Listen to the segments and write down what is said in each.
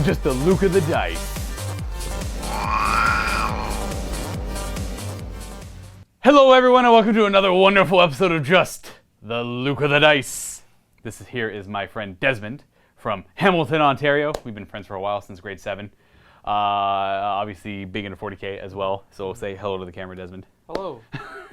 Just the Luka the dice. Hello everyone and welcome to another wonderful episode of Just the Luka the dice. Here is my friend Desmond from Hamilton, Ontario. We've been friends for a while, since grade 7. Obviously big into 40k as well, so say hello to the camera, Desmond. Hello.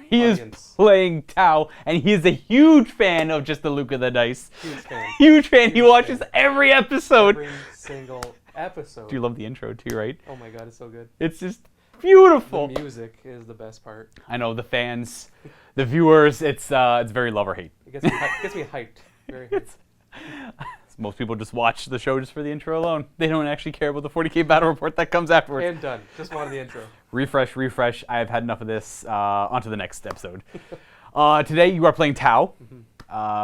He audience. is playing Tau, and he is a huge fan of Just the Luka the dice. Huge fan. Huge fan. He watches every episode. Every single episode. Do you love the intro too, right? Oh my god, it's so good. It's just beautiful. The music is the best part. I know, the fans, the viewers, it's very love or hate. It gets me hyped. Very hyped. Most people just watch the show just for the intro alone. They don't actually care about the 40k battle report that comes afterwards. And done. Just wanted the intro. Refresh. I have had enough of this. On to the next episode. Today you are playing Tau,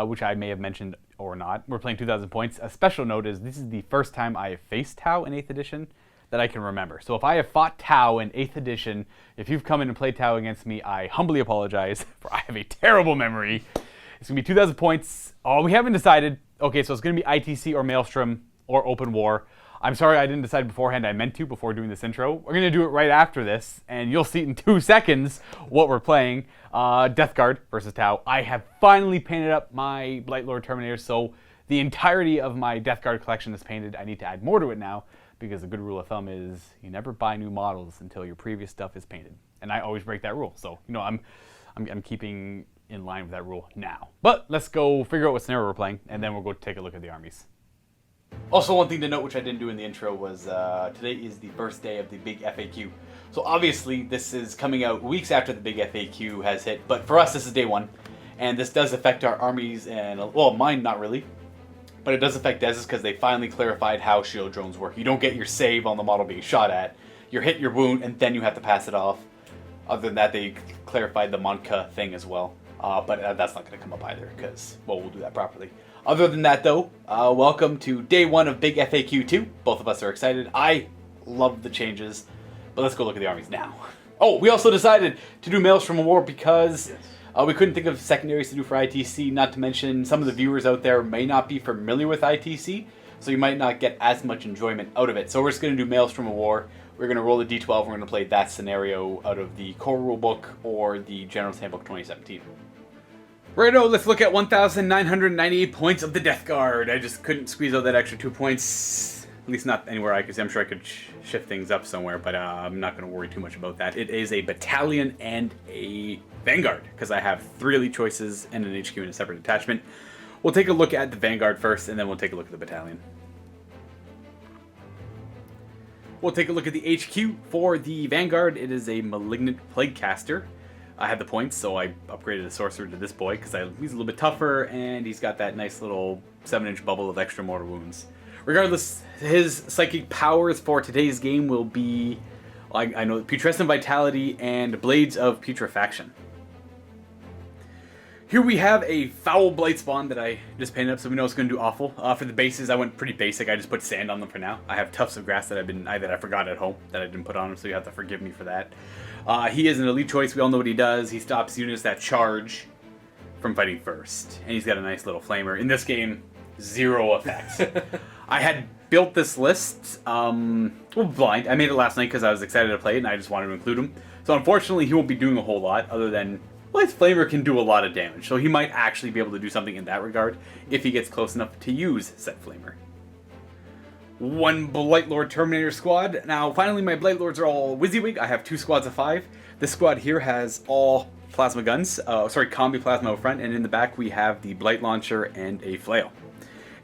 which I may have mentioned or not. We're playing 2,000 points. A special note is this is the first time I have faced Tau in 8th edition that I can remember. So if I have fought Tau in 8th edition, if you've come in and played Tau against me, I humbly apologize, for I have a terrible memory. It's going to be 2,000 points. We haven't decided. Okay, so it's going to be ITC or Maelstrom or Open War. I'm sorry I didn't decide beforehand. I meant to before doing this intro. We're going to do it right after this, and you'll see in 2 seconds what we're playing. Death Guard versus Tau. I have finally painted up my Blightlord Terminator, so the entirety of my Death Guard collection is painted. I need to add more to it now, because a good rule of thumb is you never buy new models until your previous stuff is painted. And I always break that rule. So, you know, I'm keeping in line with that rule now. But let's go figure out what scenario we're playing, and then we'll go take a look at the armies. Also, one thing to note, which I didn't do in the intro, was today is the first day of the big FAQ. So obviously, this is coming out weeks after the big FAQ has hit, but for us, this is day 1. And this does affect our armies, and, well, mine not really. But it does affect Dez's because they finally clarified how shield drones work. You don't get your save on the model being shot at. You're hit your wound, and then you have to pass it off. Other than that, they clarified the Monka thing as well. But that's not going to come up either because, well, we'll do that properly. Other than that, though, welcome to day 1 of Big FAQ 2. Both of us are excited. I love the changes. But let's go look at the armies now. Oh, we also decided to do Mails from a War because we couldn't think of secondaries to do for ITC. Not to mention, some of the viewers out there may not be familiar with ITC, so you might not get as much enjoyment out of it. So we're just going to do Mails from a War. We're going to roll a D12. We're going to play that scenario out of the core rulebook or the General's Handbook 2017. Righto, let's look at 1,998 points of the Death Guard. I just couldn't squeeze out that extra 2 points. At least not anywhere I could see. I'm sure I could shift things up somewhere, but I'm not going to worry too much about that. It is a battalion and a Vanguard, because I have 3 elite choices and an HQ and a separate detachment. We'll take a look at the Vanguard first, and then we'll take a look at the battalion. We'll take a look at the HQ. For the Vanguard, it is a Malignant Plaguecaster. I had the points, so I upgraded the Sorcerer to this boy, because he's a little bit tougher, and he's got that nice little 7-inch bubble of extra mortal wounds. Regardless, his psychic powers for today's game will be, I know, Putrescent Vitality and Blades of Putrefaction. Here we have a Foul Blightspawn that I just painted up, so we know it's going to do awful. For the bases, I went pretty basic. I just put sand on them for now. I have Tufts of Grass that I forgot at home that I didn't put on them, so you have to forgive me for that. He is an elite choice. We all know what he does. He stops units that charge from fighting first, and he's got a nice little flamer. In this game, 0 effects. I had built this list, blind. I made it last night because I was excited to play it, and I just wanted to include him. So unfortunately, he won't be doing a whole lot other than, well, his flamer can do a lot of damage. So he might actually be able to do something in that regard if he gets close enough to use said flamer. 1 Blightlord Terminator squad. Now, finally, my Blightlords are all WYSIWYG. I have 2 squads of 5. This squad here has all plasma guns. Combi plasma up front, and in the back we have the Blight Launcher and a Flail.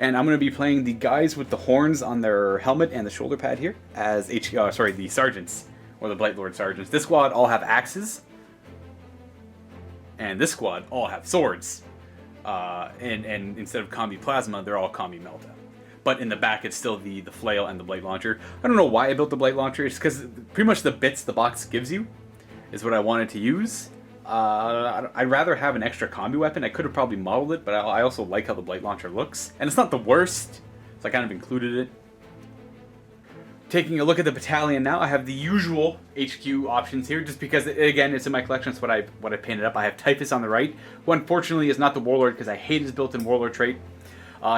And I'm going to be playing the guys with the horns on their helmet and the shoulder pad here as the sergeants, or the Blightlord sergeants. This squad all have axes, and this squad all have swords. And instead of combi plasma, they're all combi melta. But in the back, it's still the flail and the Blight Launcher. I don't know why I built the Blight Launcher. It's because pretty much the bits the box gives you is what I wanted to use. I'd rather have an extra combi weapon. I could have probably modeled it, but I also like how the Blight Launcher looks. And it's not the worst, so I kind of included it. Taking a look at the battalion now, I have the usual HQ options here, just because, again, it's in my collection. It's what I painted up. I have Typhus on the right, who unfortunately is not the Warlord, because I hate his built-in Warlord trait.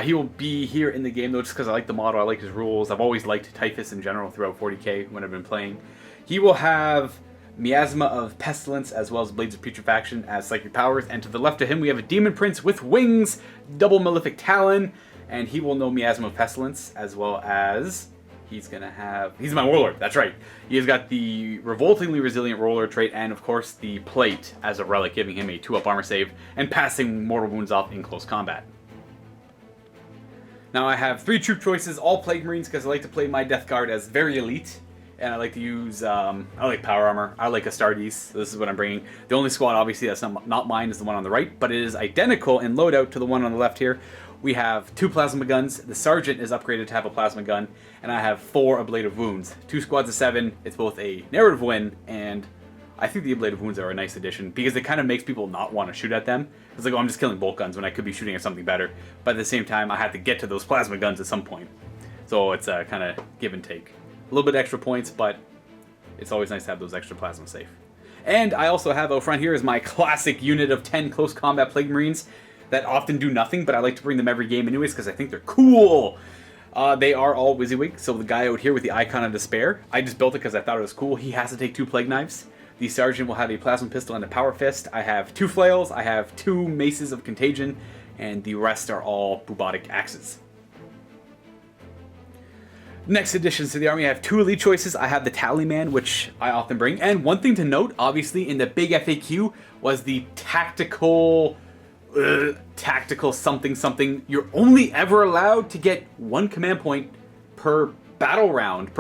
He will be here in the game though, just because I like the model, I like his rules. I've always liked Typhus in general throughout 40k when I've been playing. He will have Miasma of Pestilence as well as Blades of Putrefaction as psychic powers, and to the left of him we have a Demon Prince with wings, double Malefic Talon, and he will know Miasma of Pestilence as well as he's my Warlord, that's right. He has got the Revoltingly Resilient Warlord trait and of course the Plate as a relic, giving him a 2-up armor save and passing mortal wounds off in close combat. Now I have 3 troop choices, all Plague Marines because I like to play my Death Guard as very elite. And I like to use, I like Power Armor, I like Astartes, so this is what I'm bringing. The only squad, obviously, that's not mine is the one on the right, but it is identical in loadout to the one on the left here. We have 2 plasma guns, the Sergeant is upgraded to have a plasma gun, and I have 4 Ablative Wounds. 2 squads of 7, it's both a narrative win, and I think the Ablative Wounds are a nice addition, because it kind of makes people not want to shoot at them. It's like, oh, I'm just killing bolt guns when I could be shooting at something better, but at the same time, I have to get to those plasma guns at some point. So it's a kind of give and take. A little bit extra points, but it's always nice to have those extra plasma safe. And I also have out front here is my classic unit of 10 close combat Plague Marines that often do nothing, but I like to bring them every game anyways because I think they're cool. They are all WYSIWYG, so the guy out here with the Icon of Despair, I just built it because I thought it was cool. He has to take 2 Plague Knives. The Sergeant will have a Plasma Pistol and a Power Fist. I have 2 Flails, I have 2 Maces of Contagion, and the rest are all Bubotic Axes. Next additions to the army, I have 2 elite choices. I have the Tallyman, which I often bring. And one thing to note, obviously, in the big FAQ was the tactical something something. You're only ever allowed to get 1 command point per battle round.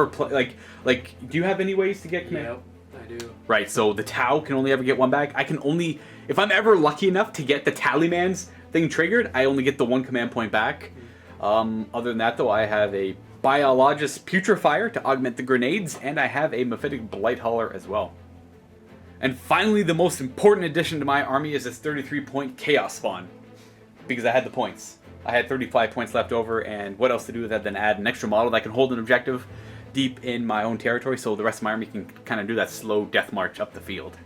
Like, do you have any ways to get command? Yep, I do. Right, so the Tau can only ever get 1 back. I can only, if I'm ever lucky enough to get the Tallyman's thing triggered, I only get the 1 command point back. Other than that, though, I have a Biologist Putrefier to augment the grenades, and I have a Mephitic Blighthauler as well. And finally, the most important addition to my army is this 33-point Chaos Spawn, because I had the points. I had 35 points left over, and what else to do with that than add an extra model that can hold an objective deep in my own territory, so the rest of my army can kind of do that slow death march up the field.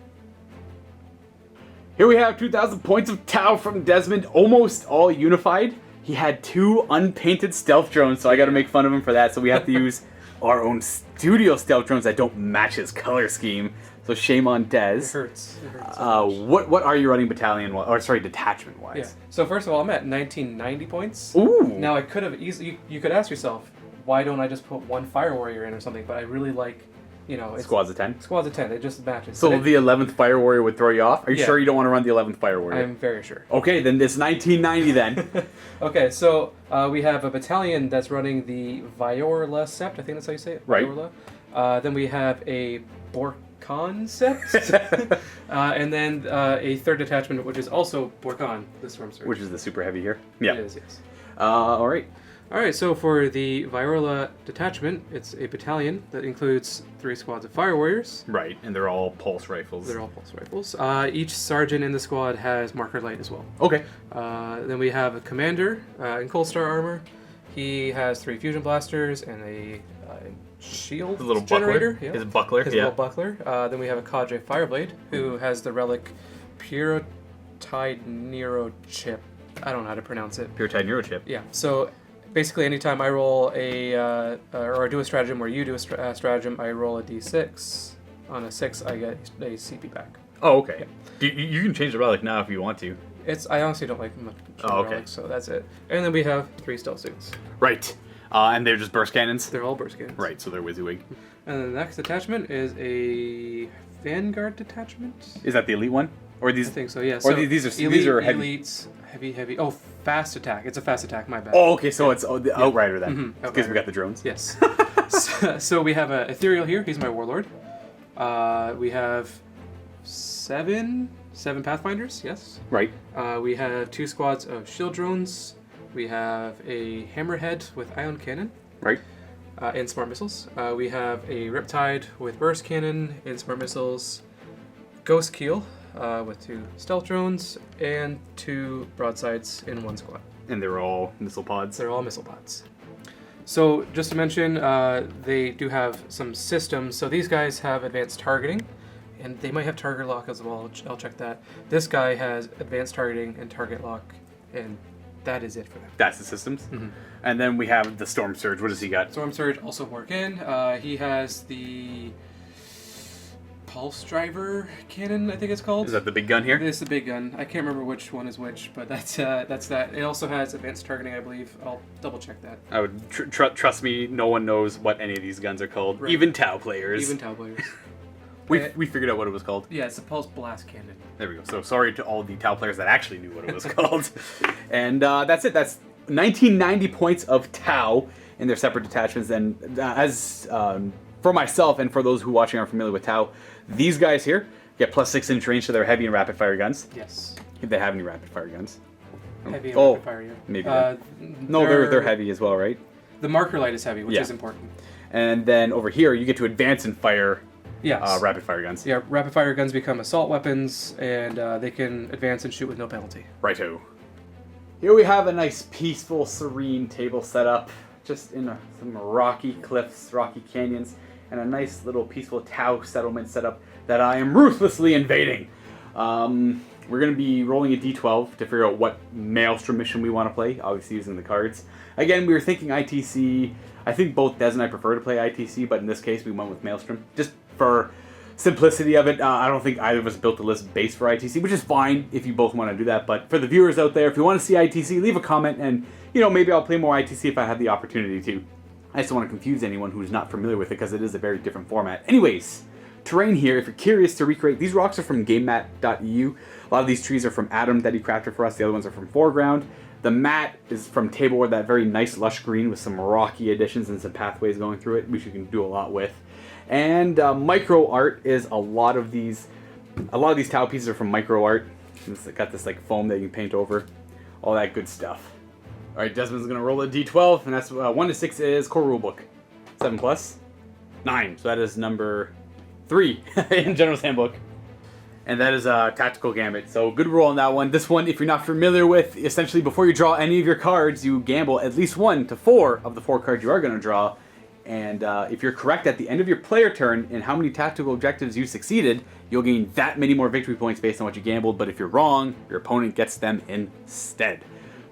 Here we have 2,000 points of Tau from Desmond, almost all unified. He had 2 unpainted stealth drones, so I gotta make fun of him for that. So we have to use our own studio stealth drones that don't match his color scheme. So shame on Dez. It hurts. So what are you running detachment wise? yeah. So first of all, I'm at 1990 points. Ooh. Now I could have easily. You could ask yourself, why don't I just put 1 Fire Warrior in or something? But I really like, it's Squads of 10? Squads of 10. It just matches. So the 11th Fire Warrior would throw you off? Are you sure you don't want to run the 11th Fire Warrior? I'm very sure. Okay, then it's 1990 then. Okay, so we have a battalion that's running the Viorla Sept. I think that's how you say it. Right. Viorla. Then we have a Borkan Sept. And then a 3rd detachment, which is also Borkan, the Storm Surge. Which is the super heavy here? Yeah. It is, yes. Alright. Alright, so for the Viorla detachment, it's a battalion that includes 3 squads of Fire Warriors. Right, and they're all pulse rifles. They're all pulse rifles. Each sergeant in the squad has marker light as well. Okay. Then we have a commander in Cold Star armor. He has 3 fusion blasters and a shield The little generator. buckler. Yeah. His buckler, His little buckler. Then we have a Cadre Fireblade who has the relic Purotide Neurochip. I don't know how to pronounce it. Purotide Neurochip. Yeah. So basically, anytime I roll or do a stratagem where you do a stratagem, I roll a d6. On a 6, I get a CP back. Oh, okay. Yeah. You can change the relic now if you want to. I honestly don't like much relics, so that's it. And then we have 3 stealth suits. Right. And they're just burst cannons? They're all burst cannons. Right, so they're WYSIWYG. And then the next detachment is a Vanguard detachment. Is that the elite one? Or these? I think so, yeah. Or So these are heavy. Elites, heavy. Oh, fast attack. It's a fast attack, my bad. Oh, okay, so it's the Outrider then. Mm-hmm. Because Outrider. we got the drones. Yes. so we have a Ethereal here. He's my Warlord. We have 7 Pathfinders, yes. Right. We have 2 squads of shield drones. We have a Hammerhead with ion cannon. Right. And smart missiles. We have a Riptide with burst cannon and smart missiles. Ghost Keel with 2 stealth drones and 2 broadsides in 1 squad. And they're all missile pods. They're all missile pods. So just to mention, they do have some systems. So these guys have advanced targeting, and they might have target lock as well. I'll check that. This guy has advanced targeting and target lock, and that is it for them. That's the systems. And then we have the Storm Surge. What does he got? Storm Surge also work in. He has the Pulse Driver Cannon, I think it's called. Is that the big gun here? This is the big gun. I can't remember which one is which, but that's that. It also has advanced targeting, I believe. I'll double check that. I would trust me. No one knows what any of these guns are called. Right. Even Tau players. Even Tau players. We figured out what it was called. Yeah, it's the Pulse Blast Cannon. There we go. So sorry to all the Tau players that actually knew what it was called. And that's it. That's 1990 points of Tau in their separate detachments. And for myself and for those who watching are familiar with Tau, these guys here get plus 6 inch range to their heavy and rapid fire guns. Yes. If they have any rapid fire guns. Heavy and rapid fire, yeah. Maybe. No, they're heavy as well, right? The marker light is heavy, which is important. And then over here, you get to advance and fire Yes. rapid fire guns. Yeah, rapid fire guns become assault weapons, and they can advance and shoot with no penalty. Righto. Here we have a nice, peaceful, serene table set up, just in some rocky cliffs, rocky canyons, and a nice little peaceful Tau settlement set up that I am ruthlessly invading. We're going to be rolling a d12 to figure out what Maelstrom mission we want to play, obviously using the cards. Again, we were thinking ITC. I think both Des and I prefer to play ITC, but in this case we went with Maelstrom. Just for simplicity of it, I don't think either of us built a list based for ITC, which is fine if you both want to do that. But for the viewers out there, if you want to see ITC, leave a comment, and maybe I'll play more ITC if I have the opportunity to. I just don't want to confuse anyone who's not familiar with it because it is a very different format. Anyways, terrain here, if you're curious to recreate, these rocks are from GameMat.eu. A lot of these trees are from Adam that he crafted for us. The other ones are from Foreground. The mat is from Tableware, that very nice lush green with some rocky additions and some pathways going through it, which you can do a lot with. And micro art is a lot of these Tau pieces are from micro art. It's got this like foam that you can paint over, all that good stuff. All right, Desmond's gonna roll a d12, and that's 1 to 6 is core rulebook. 7 plus 9, so that is number 3 in General's Handbook. And that is a tactical Gambit. So good roll on that one. This one, if you're not familiar with, essentially before you draw any of your cards, you gamble at least 1 to 4 of the 4 cards you are going to draw. And if you're correct at the end of your player turn in how many tactical objectives you succeeded, you'll gain that many more victory points based on what you gambled. But if you're wrong, your opponent gets them instead.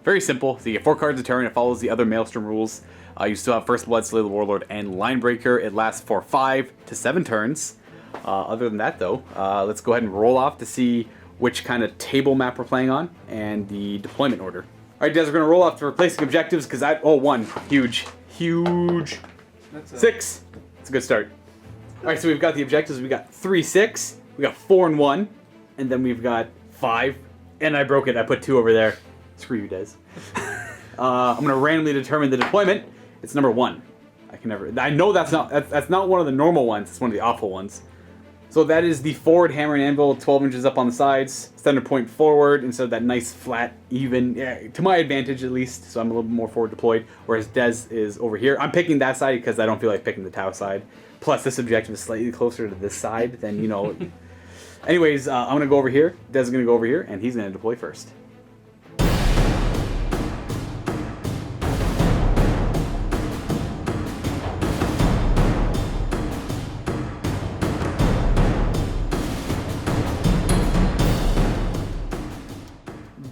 Very simple. So you get 4 cards a turn. It follows the other Maelstrom rules. You still have First Blood, Slay the Warlord, and Linebreaker. It lasts for 5 to 7 turns. Other than that, though, let's go ahead and roll off to see which kind of table map we're playing on and the deployment order. All right, Des, we're going to roll off to replacing objectives because 1. Huge. 6. It's a good start. All right, so we've got the objectives. We got 3, 6. We got 4 and 1. And then we've got 5. And I broke it. I put 2 over there. Screw you, Des. I'm going to randomly determine the deployment. It's number 1. I know that's not one of the normal ones. It's one of the awful ones. So that is the forward hammer and anvil, 12 inches up on the sides, center point forward instead of that nice flat, even, to my advantage at least, so I'm a little bit more forward deployed, whereas Des is over here. I'm picking that side because I don't feel like picking the Tau side. Plus, this objective is slightly closer to this side than, Anyways, I'm going to go over here, Des is going to go over here, and he's going to deploy first.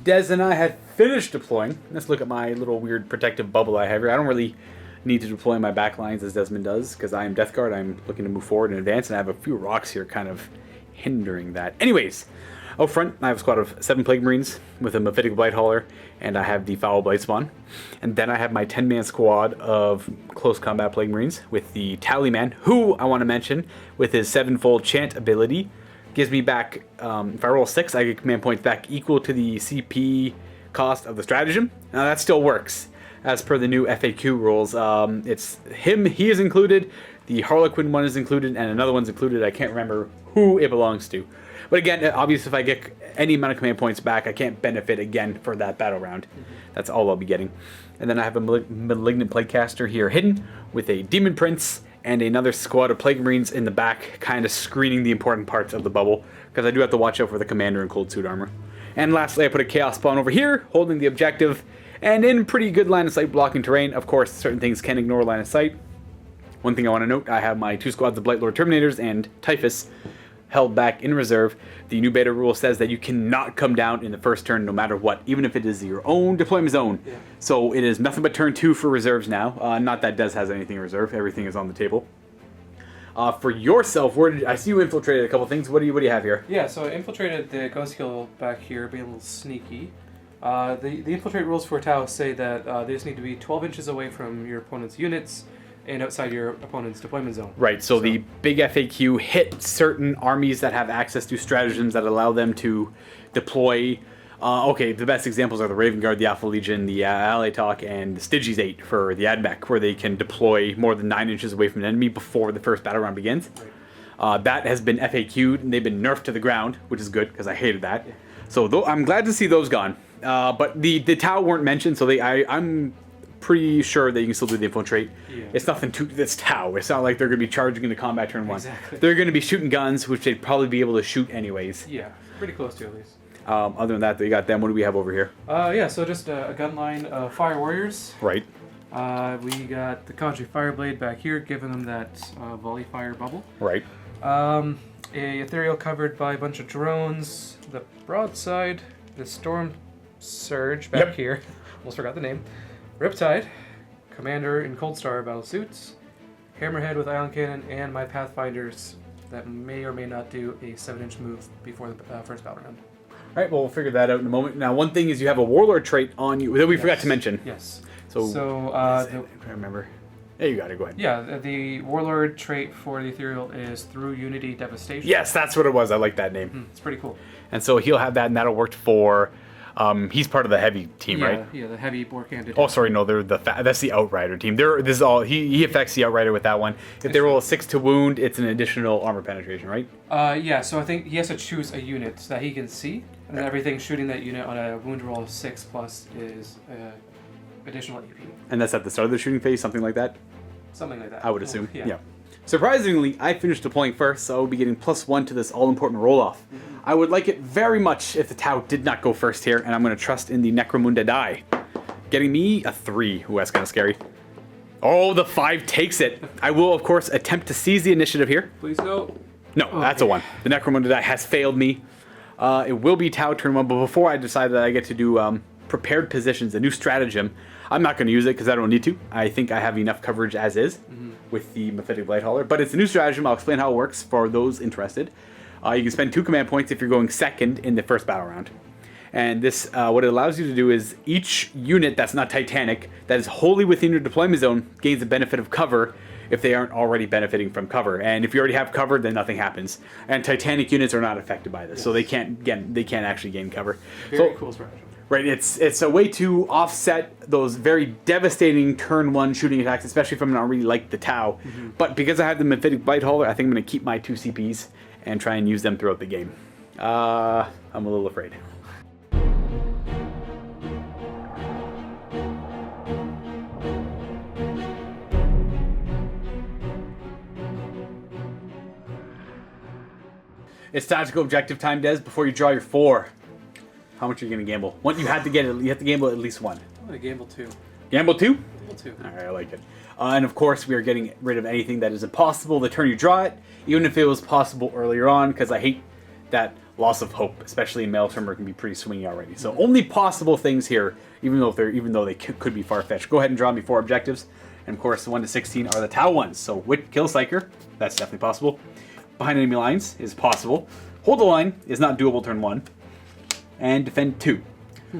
Des and I had finished deploying. Let's look at my little weird protective bubble I have here. I don't really need to deploy my back lines as Desmond does because I am Death Guard. I'm looking to move forward and advance, and I have a few rocks here kind of hindering that. Anyways, out front, I have a squad of 7 Plague Marines with a Mephitic Blight Hauler, and I have the Foul Blight Spawn. And then I have my 10-man squad of Close Combat Plague Marines with the Tallyman, who I want to mention, with his 7-fold chant ability, gives me back, if I roll 6, I get command points back equal to the CP cost of the stratagem. Now that still works, as per the new FAQ rules. It's him, he is included, the Harlequin one is included, and another one's included. I can't remember who it belongs to. But again, obviously if I get any amount of command points back, I can't benefit again for that battle round. That's all I'll be getting. And then I have a Malignant Plaguecaster here hidden, with a Demon Prince, and another squad of Plague Marines in the back, kind of screening the important parts of the bubble, because I do have to watch out for the Commander in Cold Suit Armor. And lastly, I put a Chaos Spawn over here, holding the objective, and in pretty good line of sight blocking terrain. Of course, certain things can ignore line of sight. One thing I want to note, I have my 2 squads of Blightlord Terminators and Typhus held back in reserve. The new beta rule says that you cannot come down in the first turn no matter what, even if it is your own deployment zone. Yeah. So it is nothing but turn 2 for reserves now. Not that Des has anything in reserve. Everything is on the table. For yourself, I see you infiltrated a couple things. What do you have here? Yeah, so I infiltrated the ghost skill back here, being a little sneaky. The infiltrate rules for Tau say that they just need to be 12 inches away from your opponent's units and outside your opponent's deployment zone. Right, so the big FAQ hit certain armies that have access to stratagems that allow them to deploy. Okay, the best examples are the Raven Guard, the Alpha Legion, the Ally Talk, and the Stygies 8 for the AdMech, where they can deploy more than 9 inches away from an enemy before the first battle round begins. Right. That has been FAQ'd, and they've been nerfed to the ground, which is good, because I hated that. Yeah. So I'm glad to see those gone. But the Tau weren't mentioned, so I'm pretty sure that you can still do the infiltrate. Yeah. It's nothing that's Tau. It's not like they're going to be charging into combat turn 1. Exactly. They're going to be shooting guns, which they'd probably be able to shoot anyways. Yeah, pretty close to at least. Other than that, you got them. What do we have over here? Yeah, so just a gun line of Fire Warriors. Right. We got the Conjure Fireblade back here, giving them that volley fire bubble. Right. A ethereal covered by a bunch of drones. The broadside, the Storm Surge back here. Almost forgot the name. Riptide, Commander in Cold Star battle suits, Hammerhead with Ion Cannon, and my Pathfinders that may or may not do a 7-inch move before the first battle round. All right, well, we'll figure that out in a moment. Now, one thing is you have a Warlord trait on you that we forgot to mention. Yes. So I can't remember. Yeah, you got it. Go ahead. Yeah, the Warlord trait for the Ethereal is through Unity Devastation. Yes, that's what it was. I like that name. It's pretty cool. And so he'll have that, and that'll work for... he's part of the heavy team, right? Yeah, the heavy Bork-handed. Oh, sorry, no, that's the Outrider team. This is all he affects the Outrider with that one. If they roll a 6 to wound, it's an additional armor penetration, right? Yeah. So I think he has to choose a unit that he can see, and then everything shooting that unit on a wound roll of 6 plus is additional AP. And that's at the start of the shooting phase, something like that. Something like that. I would assume. Yeah. Surprisingly, I finished deploying first, so I will be getting +1 to this all-important roll-off. Mm-hmm. I would like it very much if the Tau did not go first here, and I'm going to trust in the Necromunda die. Getting me a 3. Ooh, that's kind of scary. Oh, the 5 takes it. I will, of course, attempt to seize the initiative here. Please no. No, that's a 1. The Necromunda die has failed me. It will be Tau turn 1, but before I decide that I get to do prepared positions, a new stratagem, I'm not going to use it because I don't need to. I think I have enough coverage as is with the Mephitic Blighthauler. But it's a new stratagem. I'll explain how it works for those interested. You can spend 2 command points if you're going second in the first battle round. And this, what it allows you to do is each unit that's not Titanic, that is wholly within your deployment zone, gains the benefit of cover if they aren't already benefiting from cover. And if you already have cover, then nothing happens. And Titanic units are not affected by this, so they can't actually gain cover. Very cool stratagem. Right, it's a way to offset those very devastating turn 1 shooting attacks, especially from an army like the Tau. But because I have the Mephitic Blighthauler, I think I'm going to keep my 2 CPs and try and use them throughout the game. I'm a little afraid. It's tactical objective time, Des. Before you draw your 4. How much are you going to gamble? You have to gamble at least 1. I'm going to gamble 2. Gamble 2? Gamble 2. All right, I like it. And of course, we are getting rid of anything that is impossible the turn you draw it, even if it was possible earlier on, because I hate that loss of hope, especially in Mail Tremor can be pretty swingy already. So only possible things here, even though they could be far-fetched. Go ahead and draw me 4 objectives. And of course, the 1 to 16 are the Tau ones. So Wit Kill Psyker, that's definitely possible. Behind enemy lines is possible. Hold the line is not doable turn 1. And defend 2.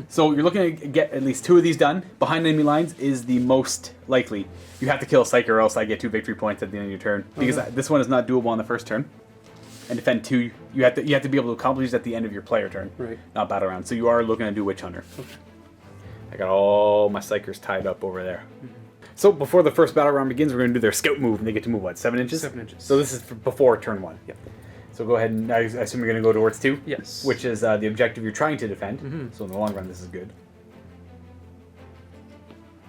So you're looking to get at least 2 of these done. Behind enemy lines is the most likely. You have to kill a Psyker or else I get 2 victory points at the end of your turn. Because this one is not doable on the first turn. And defend 2, you have to be able to accomplish at the end of your player turn. Right. Not battle round. So you are looking to do Witch Hunter. Okay. I got all my Psykers tied up over there. So before the first battle round begins, we're going to do their scout move. And they get to move, what, 7 inches? 7 inches. So this is before turn 1. Yep. So go ahead and I assume you're going to go towards 2? Yes. Which is the objective you're trying to defend. So in the long run, this is good.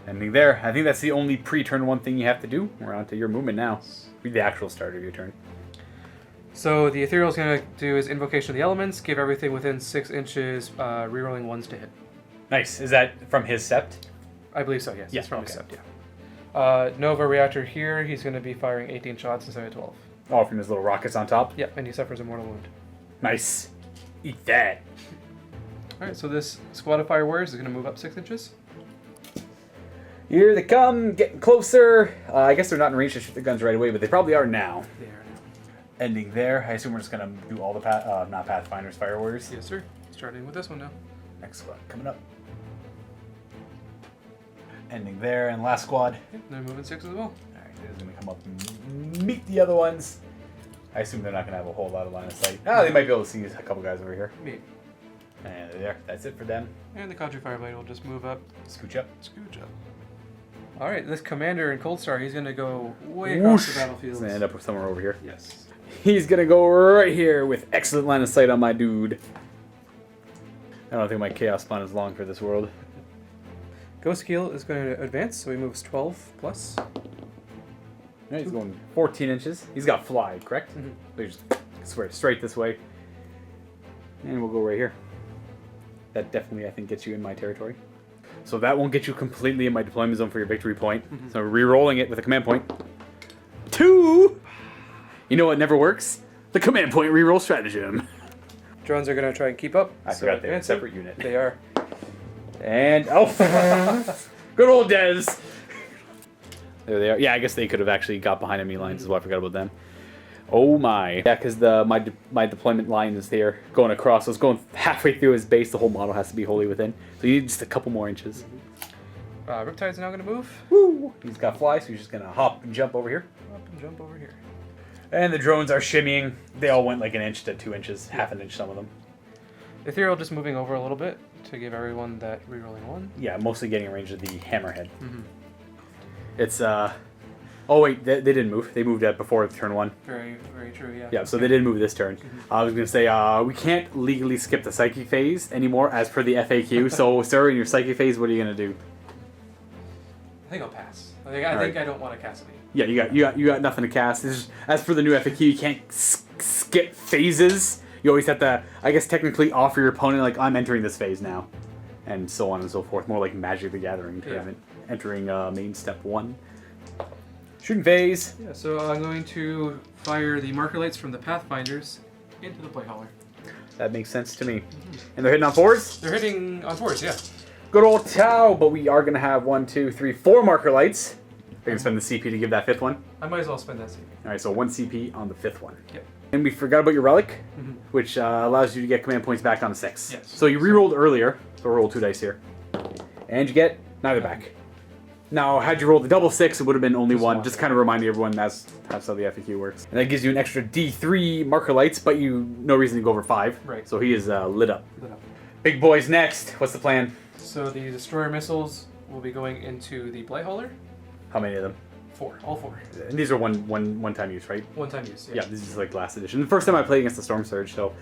Ending there. I think that's the only pre-turn 1 thing you have to do. We're on to your movement now. Read the actual start of your turn. So the Ethereal is going to do his Invocation of the Elements, give everything within 6 inches, rerolling 1s to hit. Nice. Is that from his Sept? I believe so, yes. Yeah, It's from okay. his Sept, yeah. Nova Reactor here, he's going to be firing 18 shots instead of 12. Oh, from his little rockets on top? Yep, and he suffers a mortal wound. Nice. Eat that. Alright, so this squad of fire warriors is going to move up 6 inches. Here they come, getting closer. I guess they're not in range to shoot the guns right away, but they probably are now. They are now. Ending there. I assume we're just going to do all the, not Pathfinders, Fire Warriors. Yes, sir. Starting with this one now. Next squad coming up. Ending there, and last squad. Yep, they're moving 6 as well. Alright, they're going to come up and meet the other ones. I assume they're not going to have a whole lot of line of sight. Ah, they might be able to see a couple guys over here. Maybe. And there, that's it for them. And the Cadre Fireblade will just move up. Scooch up. Scooch up. Alright, this commander in Cold Star, he's going to go way across the battlefield. He's going to end up somewhere over here. Yes. He's going to go right here with excellent line of sight on my dude. I don't think my chaos spawn is long for this world. Ghost Keel is going to advance, so he moves 12 plus. Yeah, he's going 14 inches. He's got fly, correct? Mm-hmm. So you just swear straight this way. And we'll go right here. That definitely, I think, gets you in my territory. So that won't get you completely in my deployment zone for your victory point. Mm-hmm. So re-rolling it with a command point. 2! You know what never works? The command point re-roll stratagem. Drones are going to try and keep up. I forgot they're a separate unit. They are. And, oh! Good old Dez! There they are. Yeah, I guess they could have actually got behind enemy lines as well. I forgot about them. Oh my. Yeah, because my deployment line is there going across. So it's going halfway through his base. The whole model has to be wholly within. So you need just a couple more inches. Riptide's now going to move. Woo! He's got fly, so he's just going to hop and jump over here. Up and jump over here. And the drones are shimmying. They all went like an inch to 2 inches. Half an inch, some of them. Ethereal just moving over a little bit to give everyone that rerolling one. Yeah, mostly getting in range of the hammerhead. Mm-hmm. It's, oh wait, they didn't move. They moved before turn 1. Very, very true, yeah. Yeah, so they didn't move this turn. I was going to say, we can't legally skip the psychic phase anymore as per the FAQ. So, sir, in your psychic phase, what are you going to do? I think I'll pass. I think I don't want to cast any. Yeah, you got nothing to cast. This is, as for the new FAQ, you can't skip phases. You always have to, I guess, technically offer your opponent, like, I'm entering this phase now. And so on and so forth. More like Magic the Gathering tournament. Yeah. Entering main step 1. Shooting phase. Yeah, so I'm going to fire the marker lights from the Pathfinders into the Plate Hauler. That makes sense to me. And they're hitting on 4s? They're hitting on 4s, yeah. Good old Tau, but we are going to have 1, 2, 3, 4 marker lights. We're going to spend the CP to give that 5th one. I might as well spend that CP. Alright, so 1 CP on the 5th one. Yep. And we forgot about your relic, which allows you to get command points back on a 6. Yes. So you re-rolled earlier, so roll 2 dice here. And you get neither back. Now, had you rolled the double 6, it would have been only Just 1. one. Just kind of reminding everyone that's how the FAQ works. And that gives you an extra D3 marker lights, but no reason to go over 5. Right. So he is lit up. Lit up. Big boys next. What's the plan? So the Destroyer missiles will be going into the Blight Hauler. How many of them? 4. All 4. And these are one-time use, right? One-time use, Yeah, this is like last edition. The first time I played against the Storm Surge, so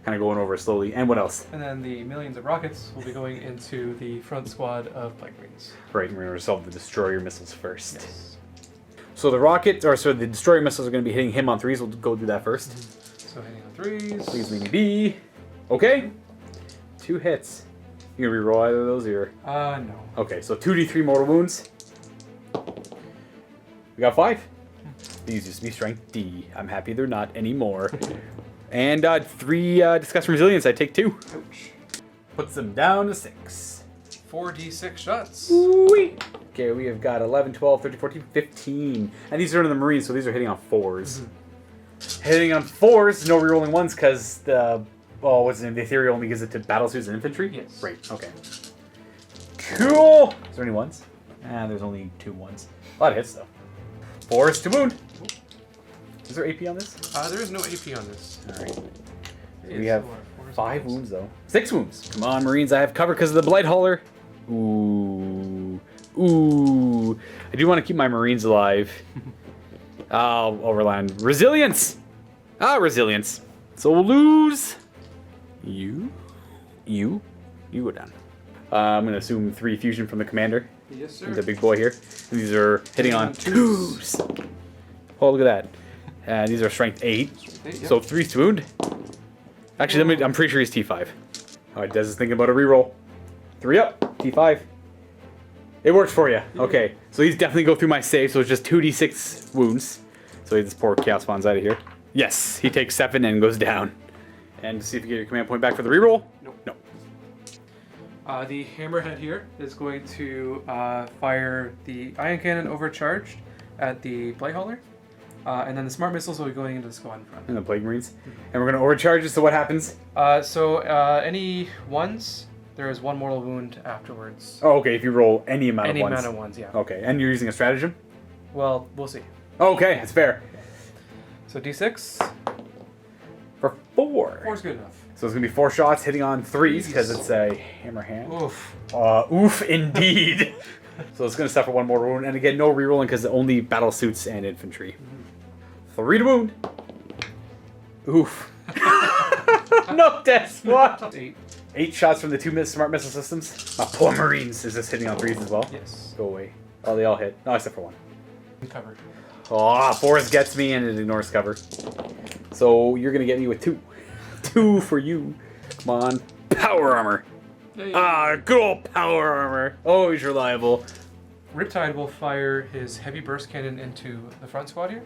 kind of going over it slowly. And what else? And then the millions of rockets will be going into the front squad of Plague Marines. Right, and we're going to resolve the Destroyer missiles first. Yes. So the the Destroyer missiles are going to be hitting him on 3s. We'll go do that first. So hitting on 3s. Please leave me be. Okay. 2 hits. You going to reroll either of those, or? No. Okay, so 2d3 mortal wounds. We got 5. These used to be strength D. I'm happy they're not anymore. And 3 disgust resilience. I take 2. Ouch. Puts them down to 6. 4d6 shots. Sweet. Okay, we have got 11, 12, 13, 14, 15. And these are in the Marines, so these are hitting on 4s. Hitting on 4s, no rerolling 1s, because the, what's the name? The Ethereal only gives it to battlesuits and infantry? Yes. Right, okay. Cool! Is there any 1s? There's only 2 1s. A lot of hits, though. 4s to wound. Is there AP on this? There is no AP on this. Alright. It We is have 4 5 wounds, though. 6 wounds. Come on, Marines. I have cover because of the Blight Hauler. Ooh. Ooh. I do want to keep my Marines alive. I'll rely on resilience. Resilience. So we'll lose. You go down. I'm going to assume 3 fusion from the commander. Yes, sir. He's a big boy here. And these are hitting on 2s. Oh, look at that. These are strength 8. Strength 8, yep. So 3 to wound. Actually, I'm pretty sure he's T5. Alright, Des is thinking about a reroll. 3 up. T5. It worked for you. Okay. So he's definitely go through my save, so it's just 2d6 wounds. So So he just pour Chaos Bonds out of here. Yes, he takes 7 and goes down. And see if you get your command point back for the reroll. Nope. No. The hammerhead here is going to fire the ion cannon overcharged at the Blightlord. And then the smart missiles will be going into the squad in front. And the Plague Marines. And we're going to overcharge it, so what happens? Any ones, there is 1 mortal wound afterwards. Oh, okay, if you roll any amount of Any ones. amount of ones, yeah. Okay, and you're using a stratagem? Well, we'll see. Okay, that's fair. So D6. For 4. 4 is good enough. So it's going to be 4 shots hitting on 3s because it's a hammer hand. Oof. Oof, indeed. So it's going to suffer 1 more wound. And again, no rerolling because only battle suits and infantry. 3 to wound. Oof. No deaths. What? 8. 8 shots from the 2 smart missile systems. My poor Marines. Is this hitting on 3s as well? Yes. Go away. Oh, they all hit. No, except for 1. Covered. Oh, 4 gets me and it ignores cover. So you're going to get me with 2. 2 for you. Come on. Power armor. Hey. Good old power armor. Always reliable. Riptide will fire his heavy burst cannon into the front squad here,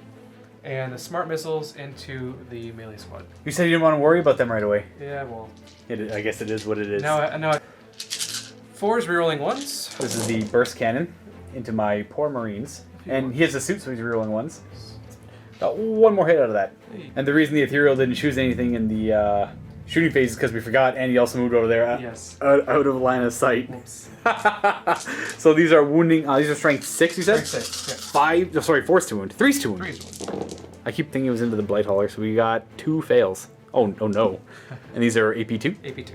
and the smart missiles into the melee squad. You said you didn't want to worry about them right away. Yeah, well. I guess it is what it is. Now, 4's rerolling 1s. This is the burst cannon into my poor Marines. And he has a suit, so he's rerolling 1s. Got 1 more hit out of that. Hey. And the reason the ethereal didn't choose anything in the shooting phase is because we forgot, and he also moved over there Yes. out of line of sight. Whoops. So these are wounding. These are strength 6, you said? Strength 6, yeah. 5. Oh, sorry, 4's to wound. 3's to wound. 3's one. I keep thinking it was into the Blightlord, so we got 2 fails. Oh no. And these are AP2? AP2.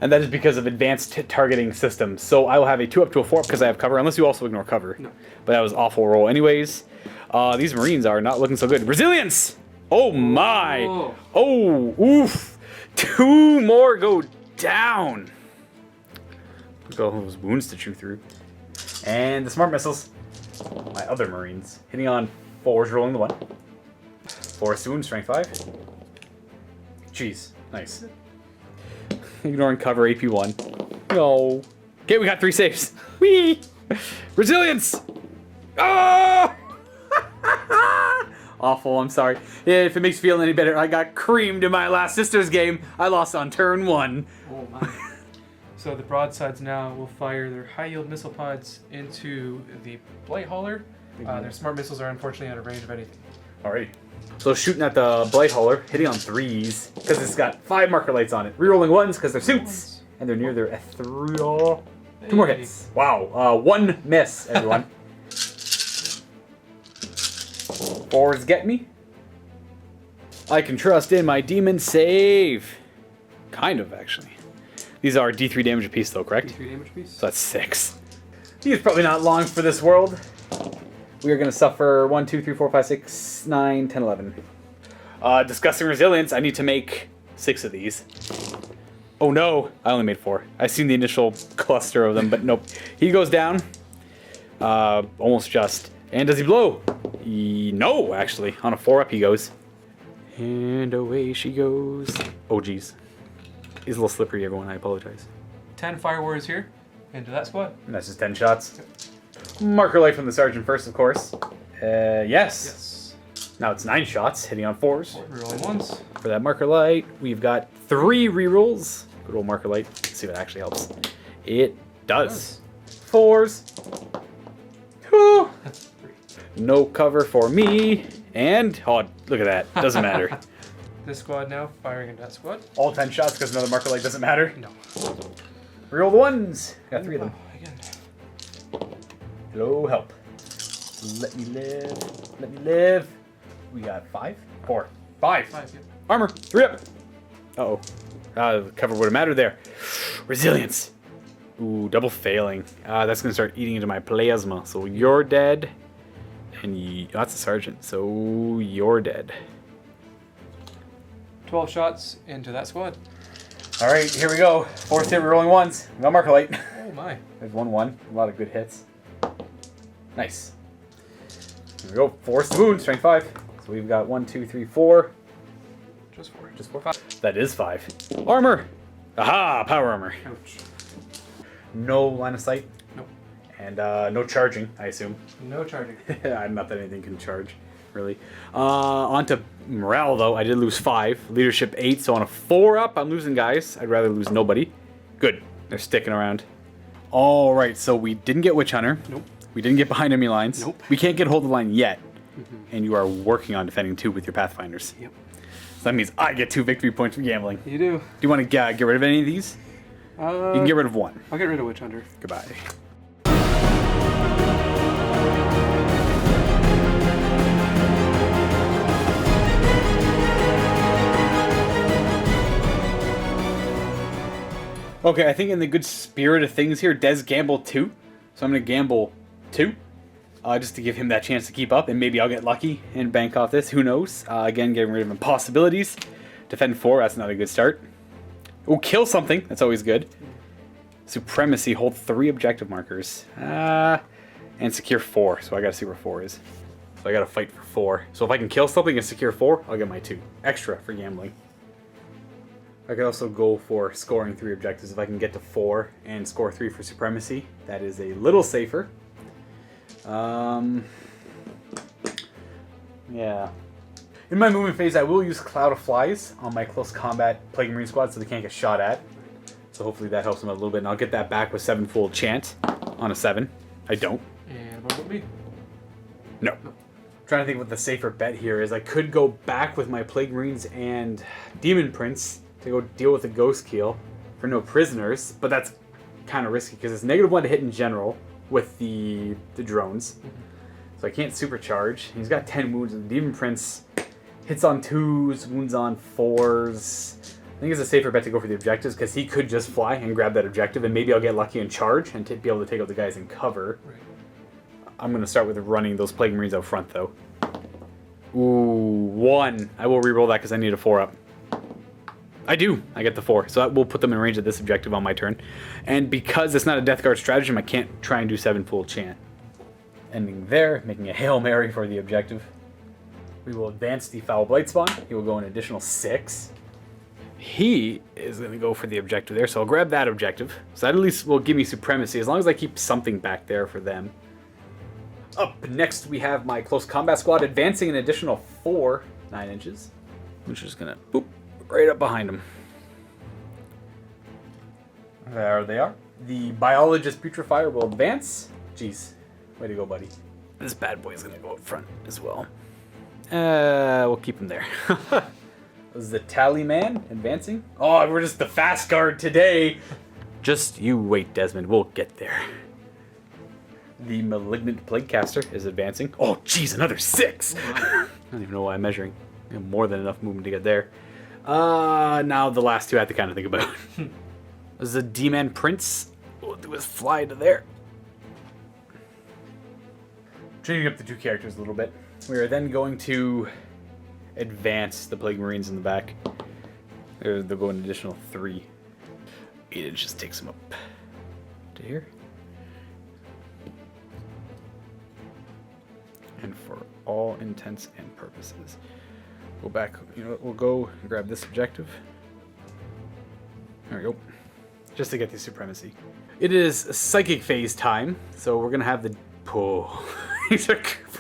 And that is because of advanced targeting systems. So I will have a 2 up to a 4 because I have cover, unless you also ignore cover. No. But that was awful roll anyways. These Marines are not looking so good. Resilience! Oh my! Oh. Oh, oof! 2 more go down! Look at all those wounds to chew through. And the smart missiles. My other Marines. Hitting on 4s, rolling the 1. 4's to wound, strength 5. Jeez, nice. Ignoring cover, AP1. No. Okay, we got 3 saves. Whee! Resilience! Oh! Awful, I'm sorry. If it makes you feel any better, I got creamed in my last Sisters game. I lost on turn 1. Oh my. So the broadsides now will fire their high-yield missile pods into the Blightlord. Their smart missiles are unfortunately out of range of anything. Alrighty. So shooting at the Blightlord, hitting on 3s, because it's got 5 marker lights on it. Rerolling 1s because they're suits, and they're near their ethereal. 2 more hits. Wow. 1 miss, everyone. 4s get me. I can trust in my demon save. Kind of, actually. These are D3 damage apiece, though, correct? D3 damage piece. So that's 6. He's probably not long for this world. We are going to suffer 1, 2, 3, 4, 5, 6, 9, 10, 11. Disgusting resilience. I need to make 6 of these. Oh no, I only made 4. I seen the initial cluster of them, but nope. He goes down. Almost just. And does he blow? No, actually. On a 4 up he goes. And away she goes. Oh geez. He's a little slippery, everyone. I apologize. 10 fire warriors here into that squad. And that's just 10 shots. Marker light from the sergeant first, of course. Yes. Now it's 9 shots, hitting on 4s. Rerolling 1s. For that marker light, we've got 3 rerolls. Good old marker light. Let's see if it actually helps. It does. 4s. Whew. No cover for me. And, oh, look at that. Doesn't matter. This squad now firing into that squad. All 10 shots because another marker light doesn't matter. No. Reroll the 1s. Got 3 of them. Again. Hello, help. Let me live. Let me live. We got 5? 4. 5. 5, yeah. Armor. 3 up. Uh-oh. Cover would have mattered there. Resilience. Ooh, double failing. That's going to start eating into my plasma. So you're dead. And that's a sergeant. So you're dead. 12 shots into that squad. All right, here we go. 4th hit, rolling 1s. No marker light. Oh my. There's 1-1. A lot of good hits. Nice. Here we go. 4th wound, strength 5. So we've got 1, 2, 3, 4. Just 4. Just 4. 5. That is 5. Armor. Aha, power armor. Ouch. No line of sight. Nope. And no charging, I assume. No charging. Not that anything can charge. really. On to morale, though. I did lose 5. Leadership 8, so on a 4-up, I'm losing guys. I'd rather lose nobody. Good. They're sticking around. All right, so we didn't get Witch Hunter. Nope. We didn't get behind enemy lines. Nope. We can't get hold of the line yet. And you are working on defending 2 with your Pathfinders. Yep. So that means I get 2 victory points for gambling. You do. Do you want to get rid of any of these? You can get rid of 1. I'll get rid of Witch Hunter. Goodbye. Okay, I think in the good spirit of things here, Des gambled 2. So I'm going to gamble 2. Just to give him that chance to keep up, and maybe I'll get lucky and bank off this. Who knows? Again, getting rid of impossibilities. Defend 4, that's not a good start. Oh, kill something. That's always good. Supremacy, hold 3 objective markers. And secure 4. So I gotta see where 4 is. So I gotta fight for 4. So if I can kill something and secure 4, I'll get my 2. Extra for gambling. I could also go for scoring 3 objectives. If I can get to 4 and score 3 for supremacy, that is a little safer. Yeah. In my movement phase, I will use Cloud of Flies on my close combat Plague Marine squad so they can't get shot at. So hopefully that helps them a little bit, and I'll get that back with 7-fold chant on a 7. I don't. And what about me? No. Trying to think what the safer bet here is. I could go back with my Plague Marines and Demon Prince to go deal with the Ghost Keel for no prisoners, but that's kind of risky because it's -1 to hit in general with the drones. So I can't supercharge. He's got 10 wounds, and the Demon Prince hits on 2s, wounds on 4s. I think it's a safer bet to go for the objectives because he could just fly and grab that objective, and maybe I'll get lucky and charge and be able to take out the guys in cover. Right. I'm going to start with running those Plague Marines out front, though. Ooh, 1. I will reroll that because I need a 4-up. I do. I get the 4. So that will put them in range of this objective on my turn. And because it's not a Death Guard stratagem, I can't try and do 7-fold chant. Ending there, making a Hail Mary for the objective. We will advance the Foul Blightspawn. He will go an additional 6. He is going to go for the objective there, so I'll grab that objective. So that at least will give me supremacy, as long as I keep something back there for them. Up next, we have my Close Combat Squad advancing an additional 4 9 inches. Which is going to boop right up behind him. There they are. The Biologist Putrefier will advance. Jeez. Way to go, buddy. This bad boy is going to go up front as well. We'll keep him there. This is the Tally Man advancing. Oh, we're just the fast guard today. Just you wait, Desmond. We'll get there. The Malignant Plaguecaster is advancing. Oh, jeez, another 6. I don't even know why I'm measuring. I have more than enough movement to get there. Now the last 2 I have to kind of think about. This is a D-Man Prince. We'll do his fly to there. Changing up the 2 characters a little bit. We are then going to advance the Plague Marines in the back. They'll go an additional 3. 8 inches takes them up to here. And for all intents and purposes, go back. You know what? We'll go and grab this objective. There we go. Just to get the supremacy. It is Psychic Phase time, so we're gonna have the pull.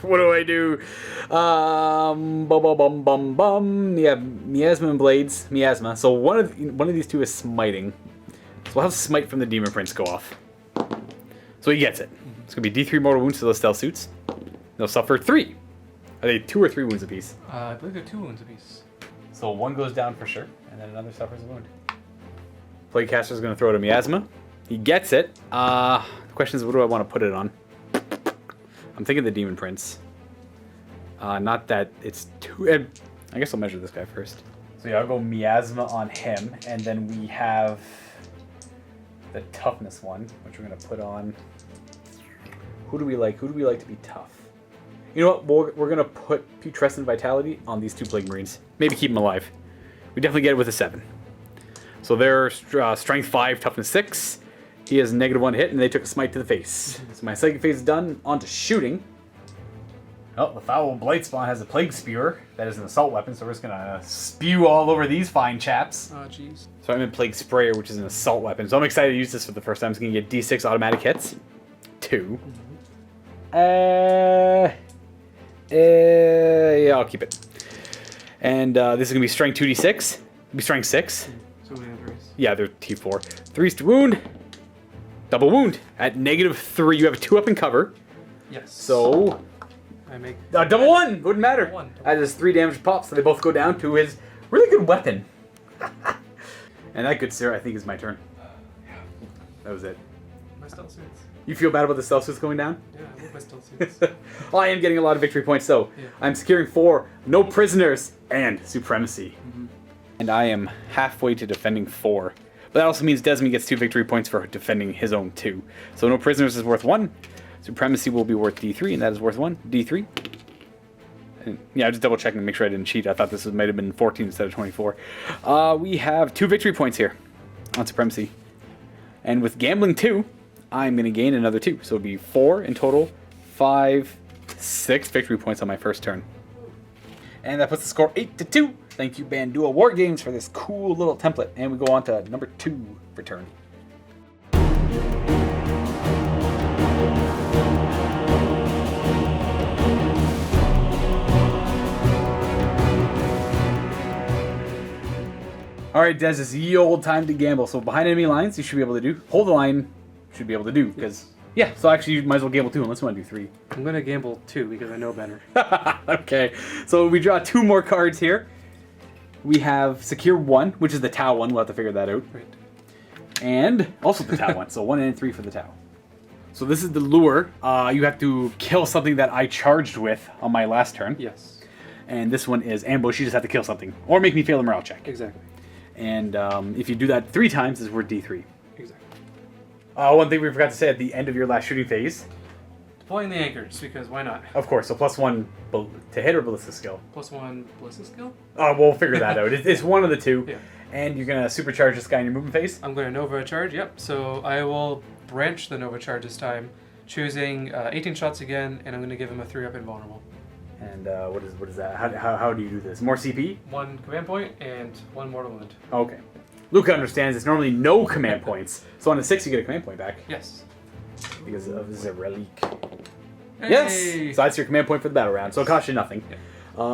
What do I do? Bum bum bum bum bum. Yeah, miasma and blades. Miasma. So one of these 2 is smiting. So we'll have smite from the Demon Prince go off. So he gets it. It's gonna be D3 mortal wounds to those stealth suits. They'll suffer 3. Are they 2 or 3 wounds apiece? I believe they're 2 wounds apiece. So 1 goes down for sure, and then another suffers a wound. Plaguecaster is gonna throw it a miasma. He gets it. The question is, what do I want to put it on? I'm thinking the Demon Prince. Not that it's too... I guess I'll measure this guy first. So yeah, I'll go miasma on him, and then we have the toughness one, which we're going to put on... Who do we like? Who do we like to be tough? You know what? We're going to put Putrescent Vitality on these 2 Plague Marines. Maybe keep them alive. We definitely get it with a 7. So they're Strength 5, Toughness 6. He has -1 hit, and they took a smite to the face. So my Psychic Phase is done. On to shooting. Oh, the Foul Blightspawn has a Plague Spewer. That is an assault weapon, so we're just going to spew all over these fine chaps. Oh, jeez. So I'm in Plague Sprayer, which is an assault weapon. So I'm excited to use this for the first time. It's going to get D6 automatic hits. 2. Yeah, I'll keep it. And this is going to be strength 2d6. It'll be strength 6. So we have threes. Yeah, they're T4. 3's to wound. Double wound. At -3, you have a 2 up in cover. Yes. So... I make... double 1! Wouldn't matter. Double one. That is 3 damage pop, so they both go down to his really good weapon. And that, good sir, I think is my turn. That was it. My stealth suits. You feel bad about the stealth suits going down? Yeah, I love my stealth suits. Well, I am getting a lot of victory points, so Yeah. I'm securing 4, no prisoners, and supremacy. And I am halfway to defending 4. But that also means Desmond gets 2 victory points for defending his own 2. So no prisoners is worth 1. Supremacy will be worth D3, and that is worth 1. D3. And yeah, I'm just double checking to make sure I didn't cheat. I thought this might have been 14 instead of 24. We have 2 victory points here on supremacy. And with gambling 2, I'm going to gain another 2. So it'll be 4 in total, 5, 6 victory points on my first turn. And that puts the score 8-2. Thank you, Bandua War Games, for this cool little template. And we go on to number 2 for turn. Alright, Des, it's ye old time to gamble. So behind enemy lines, you should be able to do. Hold the line, should be able to do. Because, yeah, so actually you might as well gamble 2 unless you want to do 3. I'm going to gamble 2 because I know better. Okay, so we draw 2 more cards here. We have Secure 1, which is the Tau one. We'll have to figure that out. Right. And also the Tau one. So 1 and 3 for the Tau. So this is the lure. You have to kill something that I charged with on my last turn. Yes. And this one is ambush. You just have to kill something. Or make me fail a morale check. Exactly. And if you do that 3 times, it's worth D3. Exactly. One thing we forgot to say at the end of your last shooting phase. Deploying the anchors, because why not? Of course, so +1 to hit or ballistic skill. +1 ballistic skill? We'll figure that out. It's one of the 2. Yeah. And you're going to supercharge this guy in your movement phase? I'm going to Nova Charge, yep. So I will branch the Nova Charge this time, choosing 18 shots again, and I'm going to give him a 3-up invulnerable. And what is that? How do you do this? More CP? 1 command point and 1 mortal wound. Okay. Luka understands it's normally no command points. So on a 6, you get a command point back. Yes. Because this is a relic. Hey! Yes! So that's your command point for the battle round. So it costs you nothing. Yeah.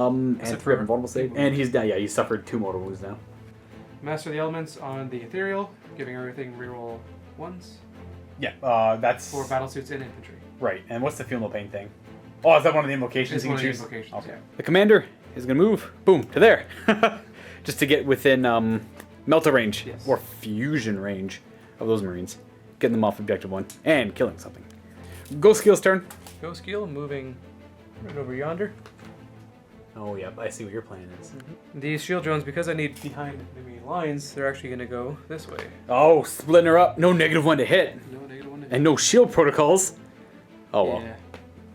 And Except 3 for invulnerable save. And he's down. Yeah, he suffered 2 mortal wounds now. Master the elements on the ethereal, giving everything reroll 1s Yeah, that's... for battlesuits and infantry. Right. And what's the feel no pain thing? Oh, is that one of the invocations It's you one can of the choose? invocations, Okay. yeah. The commander is going to move, boom, to there. Just to get within melta range, Yes. or fusion range of those marines. Getting them off objective 1, and killing something. Ghost Skill's turn. Ghost Skill, moving right over yonder. Oh, yeah, I see what your plan is. These shield drones, because I need behind enemy lines, they're actually going to go this way. Oh, splitting her up. No -1 to hit. No -1 And no shield protocols. Oh, well. Yeah,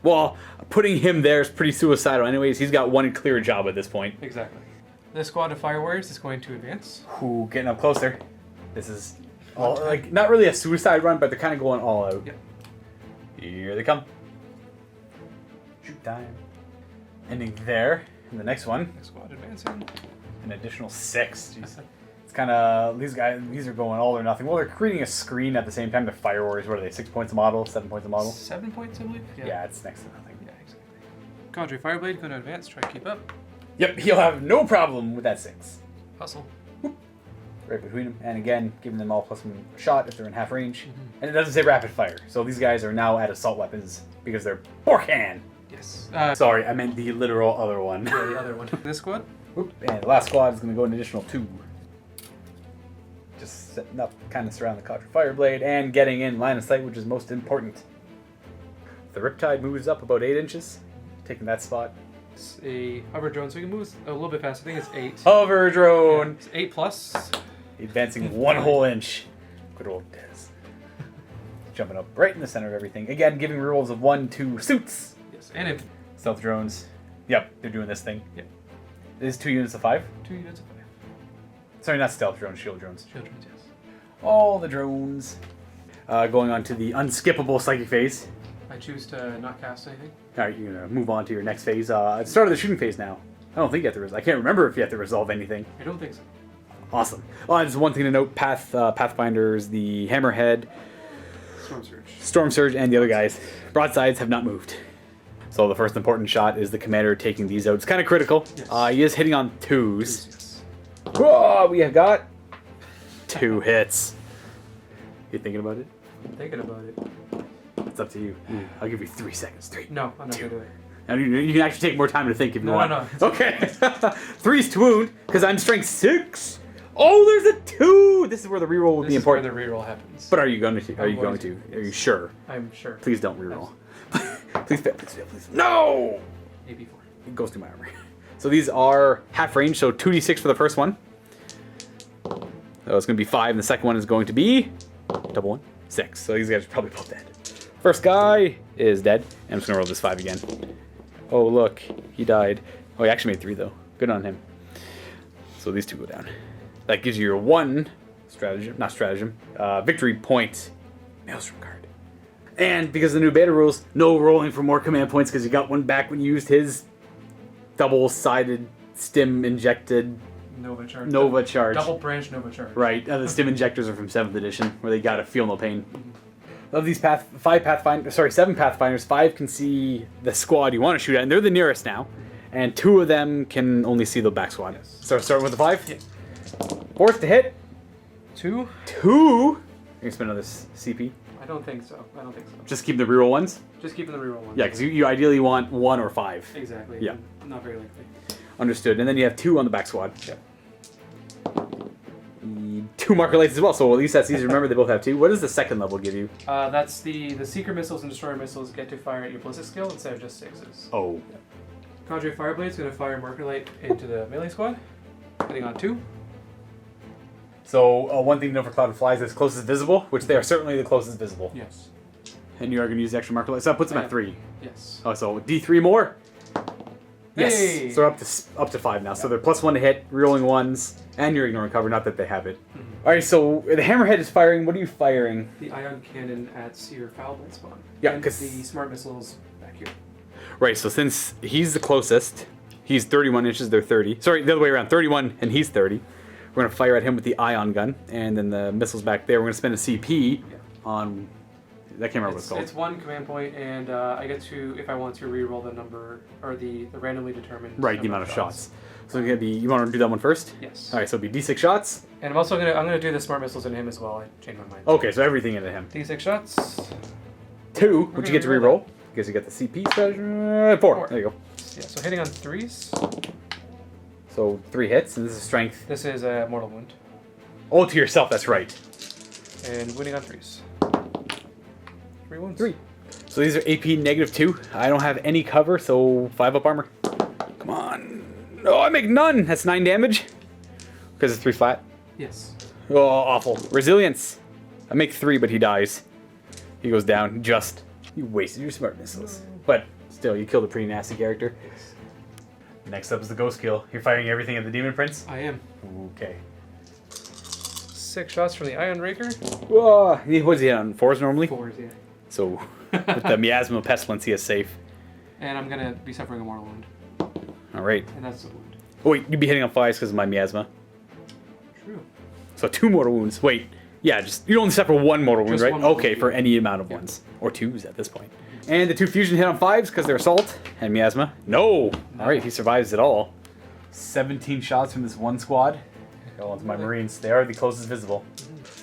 Well, putting him there is pretty suicidal. Anyways, he's got one clear job at this point. exactly. This squad of fire warriors is going to advance. Ooh, getting up closer. This is all, like not really a suicide run, but they're kind of going all out. Yep. Here they come. Shoot time. Ending there. And the next one, Next squad advancing. an additional 6. Jeez. It's kind of these guys. These are going all or nothing. Well, they're creating a screen at the same time. The fire warriors. What are they? 6 points a model. 7 points a model. 7 points, I believe. Yeah, it's next to nothing. Yeah, exactly. Cadre Fireblade going to advance, try to keep up. Yep, he'll have no problem with that 6. Hustle. Right between them, and again, giving them all +1 shot if they're in half range. And it doesn't say rapid fire, so these guys are now at assault weapons because they're Borkhand. Yes. Sorry, I meant the literal other one. Yeah, the other one. This squad? Whoop, and the last squad is going to go an additional 2. Just setting up, kind of surround the Cadre Fireblade, and getting in line of sight, which is most important. The Riptide moves up about 8 inches, taking that spot. It's a hover drone, so you can move a little bit fast. I think it's 8. Hover drone! Yeah, it's 8 plus. Advancing 1 whole inch. Good old Dez. Jumping up right in the center of everything. Again, giving rerolls of 1 to suits. Yes, and if Stealth drones. Yep, they're doing this thing. Yep. It is 2 units of 5. 2 units of 5. Sorry, not stealth drones, shield drones. Shield drones, yes. All the drones. Going on to the unskippable psychic phase. I choose to not cast anything. Alright, you're going to move on to your next phase. It's the start of the shooting phase now. I don't think you have to resolve. I can't remember if you have to resolve anything. I don't think so. Awesome. Just one thing to note, Pathfinders, the Hammerhead, Storm Surge. Storm Surge, and the other guys. Broadsides have not moved. So the first important shot is the commander taking these out. It's kind of critical. Yes. He is hitting on 2s. Yes. Whoa, we have got 2 hits. You thinking about it? I'm thinking about it. It's up to you. I'll give you 3 seconds. 3. No, I'm not going to do it. Now you can actually take more time to think if you No, want. no. Okay. 3's to wound, because I'm strength 6. Oh, there's a 2! This is where the reroll would be important. This is where the reroll happens. But are you going to? Are you sure? I'm sure. Please don't reroll. Please fail, please fail, please. No! AP4. It goes through my armor. So these are half range, so 2d6 for the first one. So it's going to be 5, and the second one is going to be double 1, 6. So these guys are probably both dead. First guy is dead, and I'm just going to roll this 5 again. Oh, look, he died. Oh, he actually made 3, though. Good on him. So these 2 go down. That gives you your 1 victory point Maelstrom card. And because of the new beta rules, no rolling for more command points because you got 1 back when you used his double-sided stim injected Nova charge. Double branch Nova charge. Right. The stim injectors are from 7th edition where they gotta feel no pain. Of these 7 Pathfinders, 5 can see the squad you want to shoot at, and they're the nearest now. And 2 of them can only see the back squad. Yes. So starting with the 5. Yeah. Forced to hit. 2. 2. You're gonna spend another CP. I don't think so. Just keep the reroll ones. Just keeping the reroll ones. Yeah, because you ideally want 1 or 5. Exactly. Yeah. Not very likely. Understood. And then you have 2 on the back squad. Yeah. 2 marker lights as well, so at least that's easy to remember. They both have 2. What does the second level give you? That's the Seeker missiles and Destroyer missiles get to fire at your ballistic skill instead of just 6s. Oh. Yeah. Cadre Fireblade's going to fire marker light into the melee squad, hitting on 2. So one thing to know for Clouded Flies is closest visible, which they are certainly the closest visible. Yes. And you are going to use the extra marker light, so that puts them I at am. 3. Yes. Oh, so D3 more. Yes. Hey! So we're up to 5 now. So they're +1 to hit, rerolling 1s, and you're ignoring cover. Not that they have it. Mm-hmm. All right. So the hammerhead is firing. What are you firing? The ion cannon at your foul blade spawn. Yeah, and 'cause- the smart missiles back here. Right. So since he's the closest, he's 31 inches. They're 30. Sorry, the other way around. 31 and he's 30. We're gonna fire at him with the ion gun, and then the missiles back there. We're gonna spend a CP on. I can't remember what it's called. It's 1 command point, and I get to, if I want to, re-roll the number, or the randomly determined Right, the amount of shots. So it's gonna be. You want to do that one first? Yes. All right. So it'll be D6 shots. And I'm gonna do the smart missiles in him as well. I changed my mind. Okay. So everything into him. D6 shots. 2, which you get to gonna reroll because you got the CP strategy. 4. There you go. Yeah. So hitting on 3s. So 3 hits, and this is strength. This is a mortal wound. Oh, to yourself. That's right. And wounding on 3s. 3 wounds. 3. So these are AP -2. I don't have any cover, so 5 up armor. Come on. Oh, I make none. That's 9 damage. Because it's 3 flat. Yes. Oh, awful. Resilience. I make 3, but he dies. He goes down. You wasted your smart missiles. But still, you killed a pretty nasty character. Yes. Next up is the ghost kill. You're firing everything at the demon prince? I am. Okay. 6 shots from the Iron Raker. Whoa. What is he on? 4s normally? 4s, yeah. So with the miasma pestilence, he is safe. And I'm gonna be suffering a mortal wound. All right. And that's a wound. Oh, wait, you'd be hitting on 5s because of my miasma. True. So 2 mortal wounds. Wait, yeah, you only suffer 1 mortal wound, Just right? one mortal Okay, wound, for yeah. any amount of 1s or 2s at this point. And the 2 fusion hit on 5s because they're assault and miasma. No. All right, he survives it all. 17 shots from this one squad. Go on to my marines. They are the closest visible.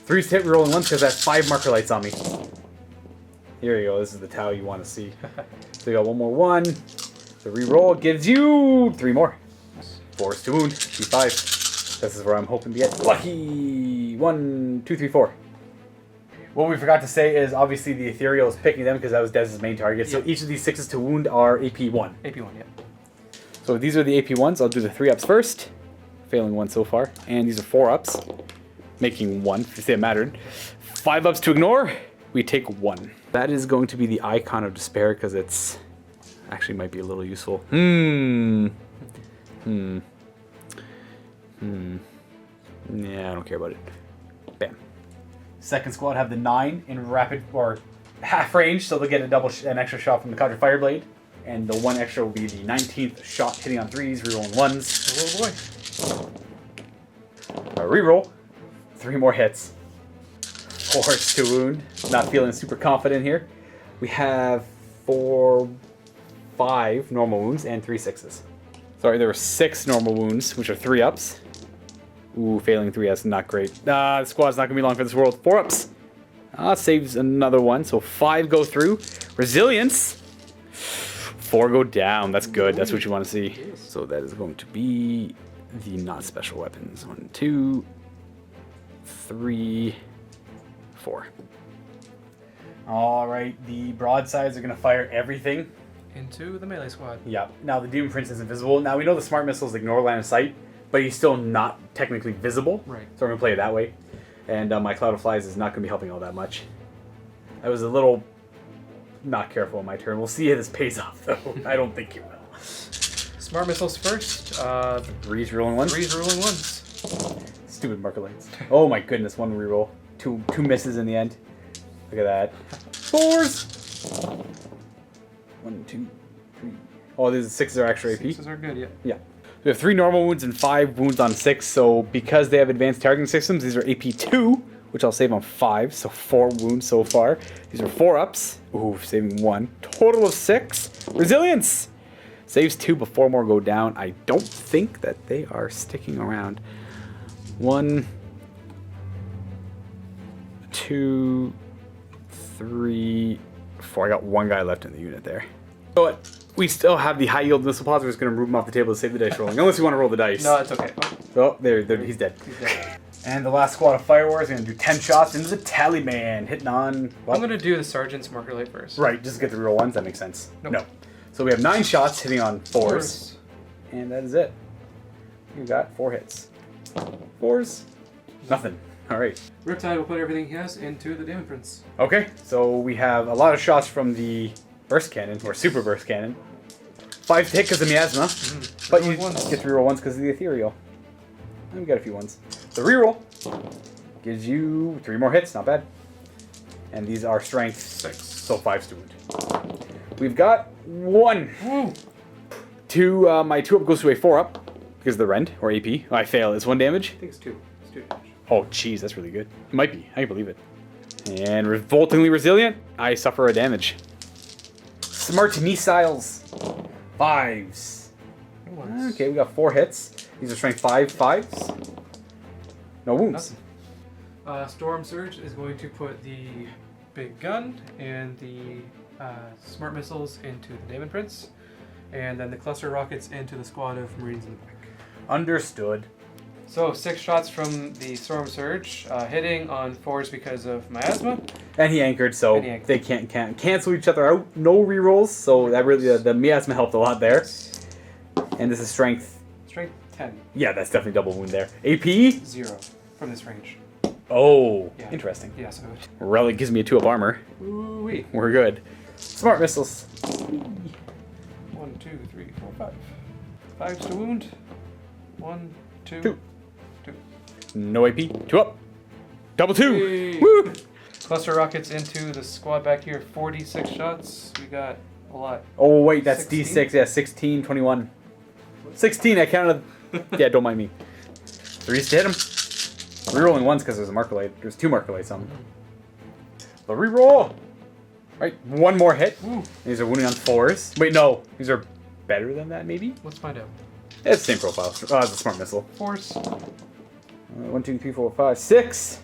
3s hit rolling 1s because that's 5 marker lights on me. Here you go. This is the Tau you want to see. So you got 1 more 1. The reroll gives you 3 more. 4s to wound. D5. This is where I'm hoping to get lucky. 1, 2, 3, 4. What we forgot to say is obviously the ethereal is picking them because that was Dez's main target. So each of these 6s to wound are AP1. AP1, yeah. So these are the AP1s. I'll do the 3 ups first. Failing 1 so far. And these are 4 ups. Making 1, if it mattered. 5 ups to ignore. We take 1. That is going to be the Icon of Despair because it's actually might be a little useful. Yeah, I don't care about it. Bam. Second squad have the 9 in rapid or half range, so they'll get an extra shot from the Cadre Fireblade. And the 1 extra will be the 19th shot hitting on 3s, rerolling 1s. Oh boy. Reroll. 3 more hits. 4s to wound. Not feeling super confident here. We have 4 5 normal wounds and 3 6s. Sorry, there were 6 normal wounds, which are 3 ups. Ooh, failing 3, that's not great. The squad's not going to be long for this world. 4 ups. Saves another one, so 5 go through. Resilience. 4 go down. That's good. That's what you want to see. So that is going to be the not special weapons. 1, 2, 3, 4. All right, the broadsides are going to fire everything into the melee squad. Yeah. Now the Demon Prince is invisible. Now we know the smart missiles ignore line of sight, but he's still not technically visible. Right. So we're gonna play it that way. And my Cloud of Flies is not gonna be helping all that much. I was a little not careful on my turn. We'll see if this pays off though. I don't think it will. Smart missiles first. 3's rolling ones. 3's rolling ones. Stupid marker lights. Oh my goodness, 1 reroll. Two misses in the end. Look at that. 4s. 1, 2, 3. Oh, these 6s are extra AP. 6s are good, yeah. Yeah. We have 3 normal wounds and 5 wounds on 6. So because they have advanced targeting systems, these are AP 2, which I'll save on 5. So 4 wounds so far. These are 4 ups. Ooh, saving 1. Total of 6. Resilience. Saves 2, but 4 more go down. I don't think that they are sticking around. 1, 2, 3, 4. I got 1 guy left in the unit there. But we still have the high yield missile pods. We're just going to move him off the table to save the dice rolling. Unless you want to roll the dice. No, it's okay. Oh, there, he's dead. He's dead. And the last squad of Firewars is going to do 10 shots into the Taliban. Hitting on... I'm going to do the Sergeant's marker light first. Right, just get the reroll ones. That makes sense. Nope. No. So we have 9 shots hitting on 4s. And that is it. You got 4 hits. 4s. Nothing. All right. Riptide will put everything he has into the Demon Prince. Okay, so we have a lot of shots from the burst cannon, or super burst cannon. 5 to hit because of miasma, but you get to reroll ones because of the ethereal. And we got a few ones. The reroll gives you 3 more hits, not bad. And these are strength 6, so 5's to wound. We've got 1. Woo. My 2 up goes to a 4 up because of the rend, or AP. I fail. It's 1 damage. I think it's 2. It's 2 damage. Oh, jeez, that's really good. It might be. I can believe it. And revoltingly resilient, I suffer a damage. Smart missiles. 5s. Okay, we got 4 hits. These are strength 5s. No wounds. Storm Surge is going to put the big gun and the smart missiles into the Demon Prince, and then the cluster rockets into the squad of Marines in the back. Understood. So 6 shots from the Storm Surge, hitting on 4s because of miasma. And he anchored, so they can't cancel each other out. No rerolls, so that really the miasma helped a lot there. And this is strength. Strength 10. Yeah, that's definitely double wound there. AP 0 from this range. Oh, yeah. Interesting. Yeah, so Relic gives me a 2 up armor. Ooh-wee. We're good. Smart missiles. 1, 2, 3, 4, 5. 5's to wound. 1, 2. 2. No AP. 2 up. Double 2. Hey. Woo! Cluster rockets into the squad back here. 46 shots. We got a lot. Oh, wait, that's 16? D6. Yeah, 16, 21. 16, I counted. Yeah, don't mind me. 3's to hit him. Rerolling ones because there's a marker light. There's 2 marker lights on them. The reroll. Right, 1 more hit. Ooh. These are wounding on 4s. Wait, no. These are better than that, maybe? Let's find out. It's the same profile. It's a smart missile. 4s. 1, 2, 3, 4, 5, 6.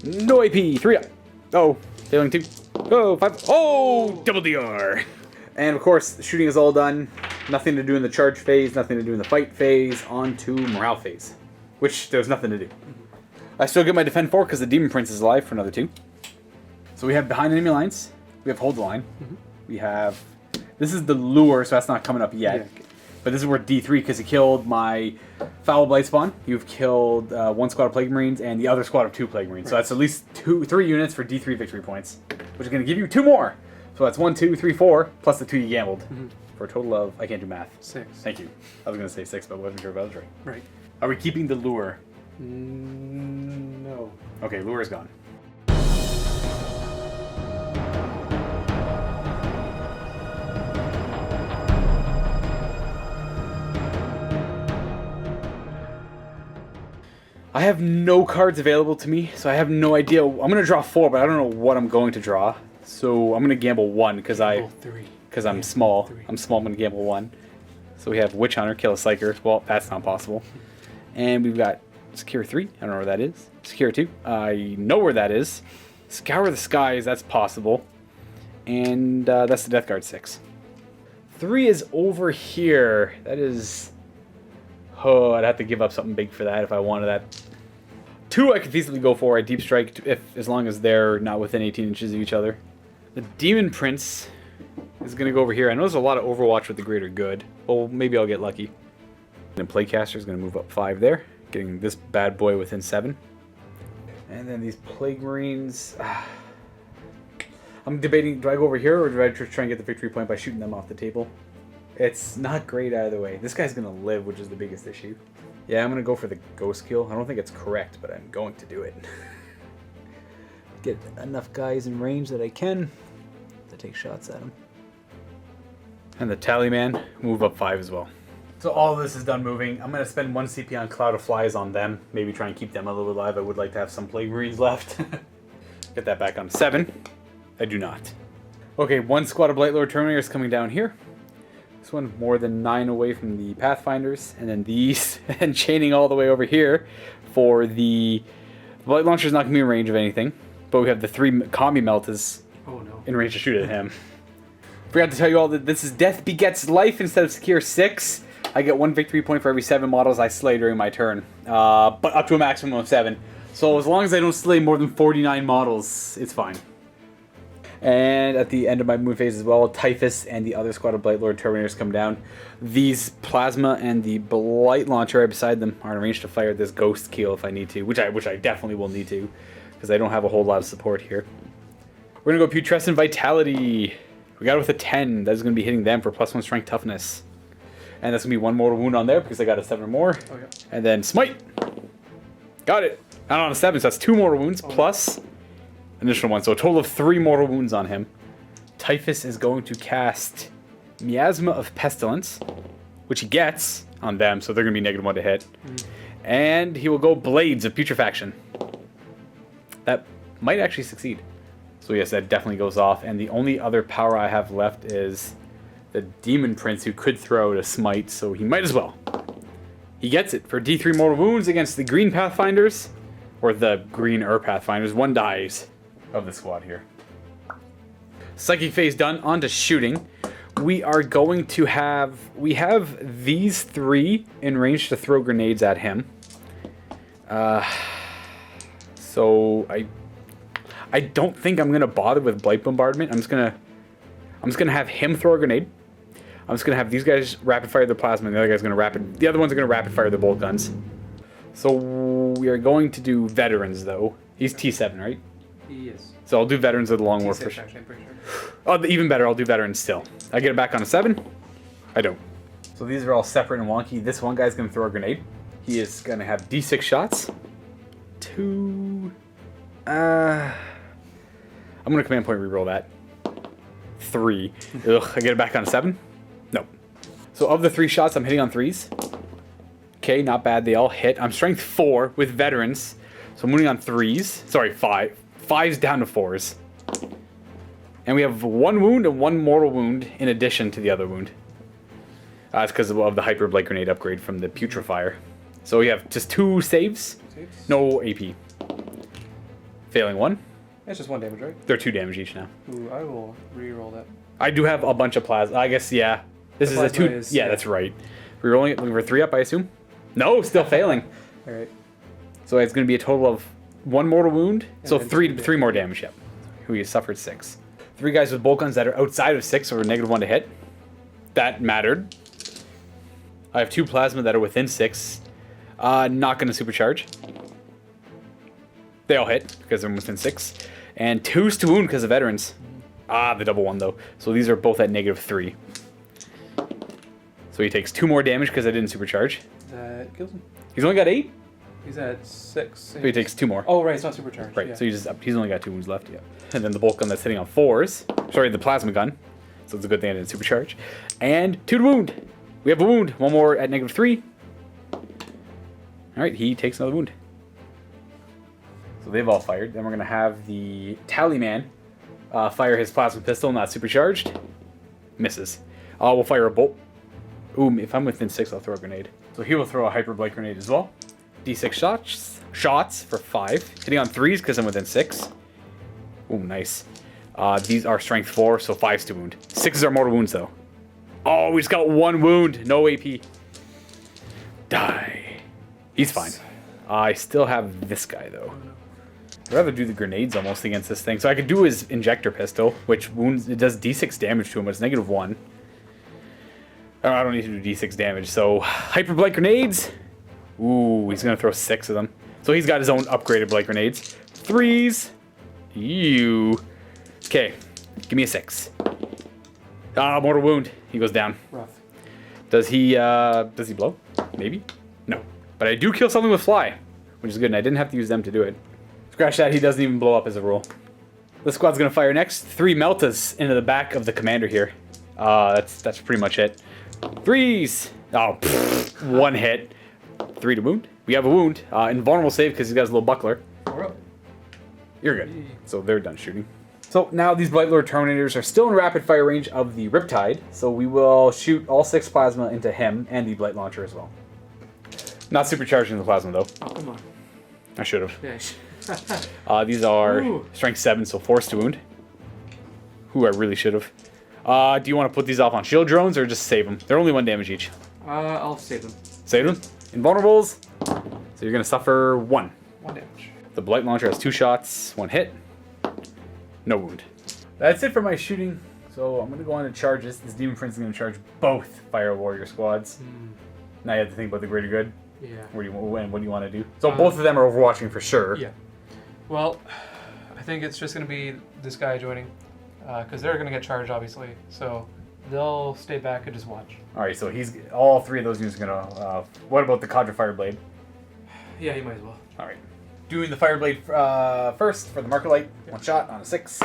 No AP. 3 up. Oh, failing 2. Oh, 5. Oh, double DR. And of course, the shooting is all done. Nothing to do in the charge phase, nothing to do in the fight phase. On to morale phase, which there's nothing to do. I still get my defend 4 because the Demon Prince is alive for another 2. So we have behind enemy lines. We have hold the line. We have... This is the lure, so that's not coming up yet. Yeah. But this is where D3, because he killed my Foul Blight Spawn. You've killed 1 squad of Plague Marines and the other squad of 2 Plague Marines. Right. So that's at least 3 units for D3 victory points, which is going to give you 2 more. So that's 1, 2, 3, 4, plus the 2 you gambled. For a total of, I can't do math. 6. Thank you. I was going to say 6, but I wasn't sure if I was right. Right. Are we keeping the lure? No. Okay, lure is gone. I have no cards available to me, so I have no idea. I'm going to draw 4, but I don't know what I'm going to draw. So I'm going to gamble 1 because I... 3. because I'm small. I'm small, I'm going to gamble 1. So we have Witch Hunter, kill a Psyker. Well, that's not possible. And we've got Secure 3. I don't know where that is. Secure 2. I know where that is. Scour the Skies, that's possible. And that's the Death Guard 6. 3 is over here. That is... Oh, I'd have to give up something big for that if I wanted that. 2 I could feasibly go for. I Deep Strike as long as they're not within 18 inches of each other. The Demon Prince is going to go over here. I know there's a lot of Overwatch with the Greater Good. Well, maybe I'll get lucky. And then Playcaster is going to move up 5 there, getting this bad boy within 7. And then these Plague Marines... I'm debating, do I go over here or do I try and get the victory point by shooting them off the table? It's not great either way. This guy's going to live, which is the biggest issue. Yeah, I'm going to go for the Ghost Kill. I don't think it's correct, but I'm going to do it. Get enough guys in range that I can to take shots at him. And the Tallyman, move up 5 as well. So all of this is done moving. I'm going to spend 1 CP on Cloud of Flies on them. Maybe try and keep them a little alive. I would like to have some Plague Marines left. Get that back on 7. I do not. Okay, 1 squad of Blightlord Terminators coming down here. This one more than 9 away from the Pathfinders. And then these, and chaining all the way over here for the Blight Launcher's not going to be in range of anything. But we have the 3 Commie Meltas in range to shoot at him. Forgot to tell you all that this is Death Begets Life instead of Secure 6. I get 1 victory point for every 7 models I slay during my turn. But up to a maximum of 7. So as long as I don't slay more than 49 models, it's fine. And at the end of my move phase as well, Typhus and the other squad of Blightlord Terminators come down. These Plasma and the Blight Launcher right beside them are in range to fire this Ghost Kill if I need to, which I definitely will need to, because I don't have a whole lot of support here. We're going to go Putrescent Vitality. We got it with a 10. That is going to be hitting them for +1 Strength Toughness. And that's going to be 1 mortal wound on there because I got a 7 or more. Oh, yeah. And then Smite. Got it. Not on a 7, so that's 2 mortal wounds plus... Additional 1, so a total of 3 mortal wounds on him. Typhus is going to cast Miasma of Pestilence, which he gets on them, so they're going to be -1 to hit. And he will go Blades of Putrefaction. That might actually succeed. So yes, that definitely goes off. And the only other power I have left is the Demon Prince, who could throw to Smite, so he might as well. He gets it for D3 mortal wounds against the Green Pathfinders, or the Green Pathfinders. 1 dies of the squad here. Psychic phase done. On to shooting. We are going to have... We have these 3 in range to throw grenades at him. So I don't think I'm going to bother with Blight Bombardment. I'm just going to have him throw a grenade. I'm just going to have these guys rapid fire the plasma, and the other guy's going to the other ones are going to rapid fire the bolt guns. So we are going to do veterans though. He's T7, right? Yes. So I'll do veterans of the Long War for sure. Actually, I'm pretty sure. Oh, even better, I'll do veterans still. I get it back on a 7? I don't. So these are all separate and wonky. This one guy's going to throw a grenade. He is going to have D6 shots. 2... I'm going to command point reroll that. 3. Ugh, I get it back on a 7? No. So of the 3 shots, I'm hitting on 3s. Okay, not bad. They all hit. I'm strength 4 with veterans. So I'm moving on 3s. Sorry, 5. 5's down to 4s. And we have 1 wound and 1 mortal wound in addition to the other wound. That's because of the Hyper Blight Grenade upgrade from the Putrefier. So we have just 2 saves. No AP. Failing 1. That's just 1 damage, right? They're 2 damage each now. Ooh, I will re-roll that. I do have a bunch of plasma. I guess, yeah. This is a 2. Yeah, that's right. Rerolling it. We're 3 up, I assume? No, still failing. Alright. So it's going to be a total of 1 mortal wound. And so 3 more damage, yep. We suffered 6. 3 guys with bolt guns that are outside of 6, or -1 to hit. That mattered. I have 2 plasma that are within 6. Not going to supercharge. They all hit because they're within 6. And 2's to wound because of veterans. The double 1 though. So these are both at -3. So he takes 2 more damage because I didn't supercharge. That kills him. He's only got 8? He's at 6. So he takes 2 more. Oh, right, it's not supercharged. Right, yeah. so he's only got 2 wounds left. Yeah. And then the bolt gun that's hitting on 4s. Sorry, the plasma gun. So it's a good thing I didn't supercharge. And 2 to wound. We have a wound. 1 more at -3. Alright, he takes another wound. So they've all fired. Then we're going to have the Tallyman fire his plasma pistol, not supercharged. Misses. We'll fire a bolt. Ooh, if I'm within 6, I'll throw a grenade. So he will throw a hyper blight grenade as well. D6 shots for 5. Hitting on 3s because I'm within 6. Ooh, nice. These are strength 4, so 5s to wound. 6s are mortal wounds though. Oh, he's got 1 wound. No AP. Die. He's fine. I still have this guy though. I'd rather do the grenades almost against this thing. So I could do his injector pistol, which wounds, it does D6 damage to him, but it's -1. I don't need to do D6 damage. So hyper blight grenades. Ooh, he's gonna throw 6 of them. So he's got his own upgraded blight grenades. 3s. Ew. Okay, give me a 6. Mortal wound. He goes down. Rough. Does he blow? Maybe. No. But I do kill something with fly, which is good, and I didn't have to use them to do it. Scratch that, he doesn't even blow up as a rule. This squad's gonna fire next. 3 Meltas into the back of the commander here. That's pretty much it. 3s! Oh, pfft, 1 hit. 3 to wound. We have a wound. Invulnerable save because he's got his little buckler. 4 up. You're good. So they're done shooting. So now these Blightlord Terminators are still in rapid fire range of the Riptide, so we will shoot all 6 plasma into him and the Blight Launcher as well. Not supercharging the plasma though. Oh, come on. I should have. Yeah. These are Ooh. strength 7, so force to wound. Who I really should have. Do you want to put these off on shield drones or just save them? They're only 1 damage each. I'll save them. Save them. Invulnerables. So you're gonna suffer 1. 1 damage. The Blight Launcher has 2 shots, 1 hit. No wound. That's it for my shooting. So I'm going to go on to charges. This Demon Prince is going to charge both Fire Warrior squads. Now you have to think about the greater good. Yeah. What do you want to do? So both of them are overwatching for sure. Yeah. Well, I think it's just going to be this guy joining. Because they're going to get charged, obviously. So they'll stay back and just watch. Alright, so all 3 of those units are going to... what about the Cadre Fireblade? Yeah, he might as well. Alright. Doing the Fireblade first for the Marker Light. 1 shot on a 6.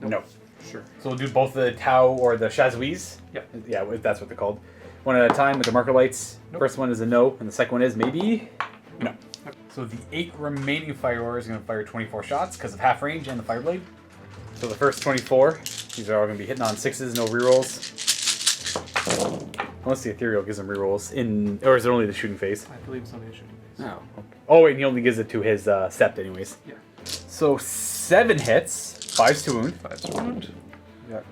Nope. No. Sure. So we'll do both the Tau or the Shazuis. Yeah. Yeah, that's what they're called. 1 at a time with the Marker Lights. Nope. First one is a no, and the second one is maybe... No. Nope. So the 8 remaining Fire Warriors are going to fire 24 shots because of half range and the Fireblade. So the first 24, these are all going to be hitting on 6s, no rerolls. Unless the Ethereal gives them rerolls. Or is it only the shooting phase? I believe it's only a shooting phase. Oh, okay. Oh wait, and he only gives it to his Sept anyways. Yeah. So 7 hits, 5s to wound. 5 to wound.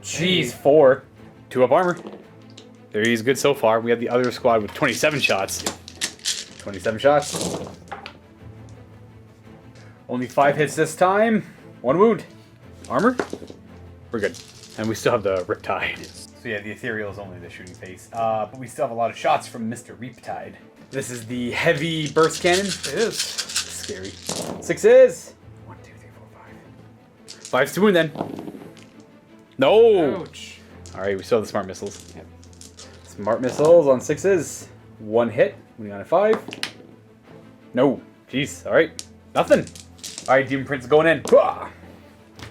Jeez, 4. 2 up armor. There he's good so far. We have the other squad with 27 shots. 27 shots. Only 5 hits this time. 1 wound. Armor. We're good. And we still have the Riptide. Yes. So yeah, the Ethereal is only the shooting phase. But we still have a lot of shots from Mr. Riptide. This is the heavy burst cannon. It is. Scary. 6s. 1, 2, 3, 4, 5. 5s to wound then. No! Ouch. Alright, we still have the smart missiles. Yep. Smart missiles on 6s. 1 hit. Winning on a 5. No. Jeez. Alright. Nothing. Alright, Demon Prince going in.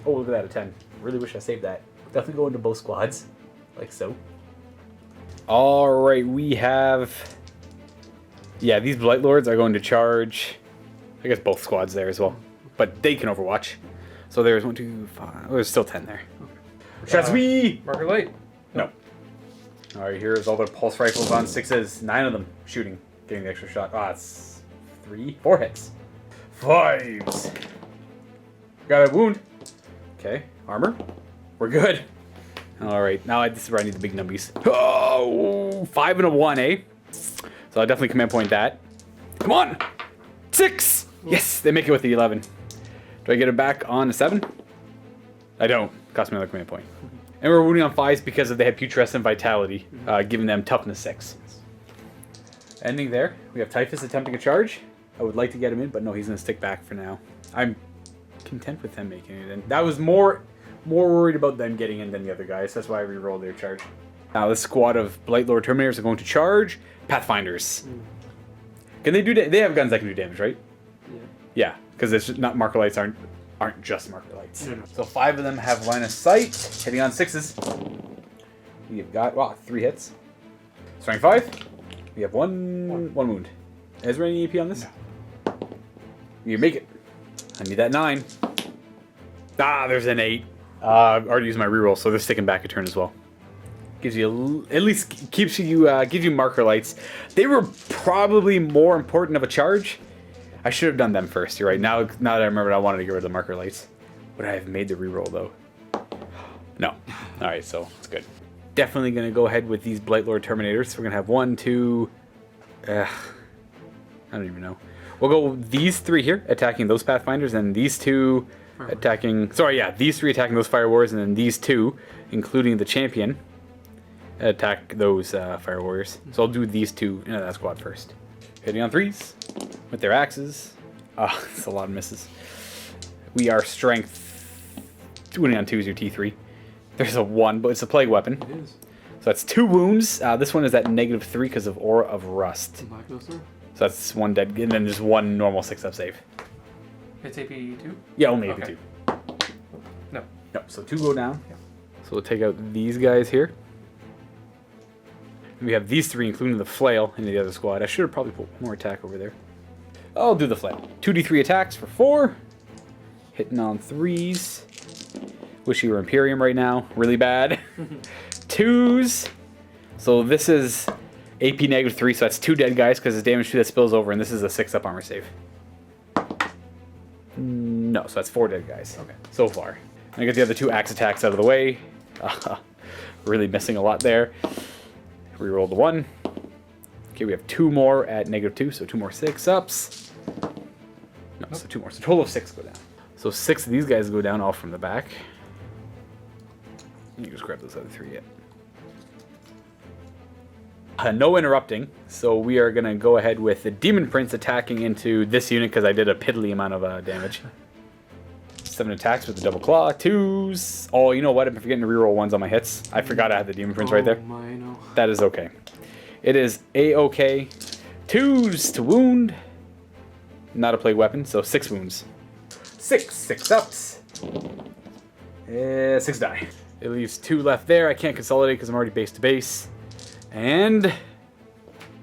Oh, look at that, a 10. Really wish I saved that. Definitely go into both squads. Like so. Alright, we have... Yeah, these Blightlords are going to charge... I guess both squads there as well. But they can overwatch. So there's 1, 2, 5... Oh, there's still 10 there. Shazui! Marker light. No. Alright, here's all the pulse rifles on 6s. 9 of them shooting. Getting the extra shot. It's 3, 4 hits. 5s. Got a wound. Okay, armor. We're good. Alright, now this is where I need the big numbies. Oh, 5 and a 1, eh? So I'll definitely command point that. Come on! 6! Yes, they make it with the 11. Do I get it back on a 7? I don't. Cost me another command point. And we're wounding on 5s because they have putrescent vitality, giving them toughness 6. Ending there. We have Typhus attempting a charge. I would like to get him in, but no, he's going to stick back for now. I'm content with them making it in. That was more worried about them getting in than the other guys. That's why I re-rolled their charge. Now this squad of Blightlord Terminators are going to charge Pathfinders. Can they do? They have guns that can do damage, right? Yeah. Yeah, because it's not marker lights aren't just marker lights. No. So 5 of them have line of sight, hitting on 6s. We've got 3 hits. Strength 5. We have one wound. Is there any EP on this? No. You make it. I need that 9. There's an 8. I already used my reroll, so they're sticking back a turn as well. Gives you at least keeps you gives you marker lights. They were probably more important of a charge. I should have done them first. You're right. Now that I remember, I wanted to get rid of the marker lights. Would I have made the reroll though? No. All right, so it's good. Definitely gonna go ahead with these Blightlord Terminators. We're gonna have 1, 2. I don't even know. We'll go these 3 here attacking those Pathfinders, and these 2 attacking. Sorry, yeah, these 3 attacking those Fire Warriors, and then these 2, including the champion, attack those Fire Warriors. So I'll do these 2 into that squad first. Hitting on 3s with their axes. It's a lot of misses. We are strength. Winning on 2 is your T3. There's a 1, but it's a plague weapon. It is. So that's 2 wounds. This one is at -3 because of Aura of Rust. So that's 1 dead, and then just 1 normal 6-up save. It's AP 2? Yeah, only AP 2. No. No, so 2 go down. Yeah. So we'll take out these guys here. And we have these 3, including the flail, into the other squad. I should have probably put 1 more attack over there. I'll do the flail. 2d3 attacks for 4. Hitting on 3s. Wish you were Imperium right now. Really bad. 2s. So this is AP -3, so that's 2 dead guys because it's damage 2 that spills over, and this is a 6-up armor save. No, so that's 4 dead guys. Okay. So far. I get the other 2 axe attacks out of the way. Really missing a lot there. Reroll the 1. Okay, we have 2 more at -2, so 2 more 6-ups. No, so 2 more. So total of 6 go down. So 6 of these guys go down all from the back. You can just grab those other 3 yet. No interrupting, so we are going to go ahead with the Demon Prince attacking into this unit because I did a piddly amount of damage. 7 attacks with the double claw, 2s. Oh, you know what? I'm forgetting to reroll 1s on my hits. I forgot I had the Demon Prince right there. My, no. That is okay. It is A-okay. 2s to wound. Not a plague weapon, so 6 wounds. 6 ups. 6 die. It leaves 2 left there. I can't consolidate because I'm already base to base. And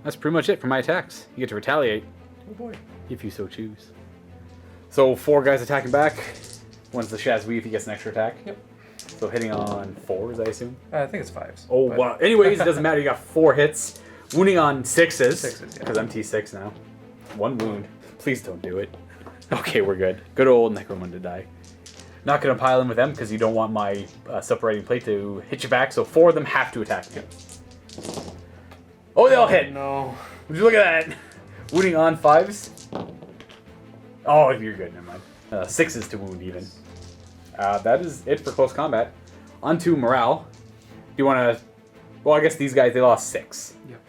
that's pretty much it for my attacks. You get to retaliate. Oh boy. If you so choose. So 4 guys attacking back. One's the Shazwee if he gets an extra attack. Yep. So hitting on 4s, I assume. I think it's 5s. Oh, wow. Anyways, it doesn't matter. You got 4 hits. Wounding on 6s. 6s, yeah. Because I'm T6 now. 1 wound. Please don't do it. Okay, we're good. Good old Necromunda die. Not going to pile in with them because you don't want my separating plate to hit you back. So 4 of them have to attack you. Oh, they all hit. No. Would you look at that? Wounding on 5s. Oh, you're good. Never mind. 6s to wound even. That is it for close combat. On to morale. Do you want to... Well, I guess these guys, they lost 6. Yep.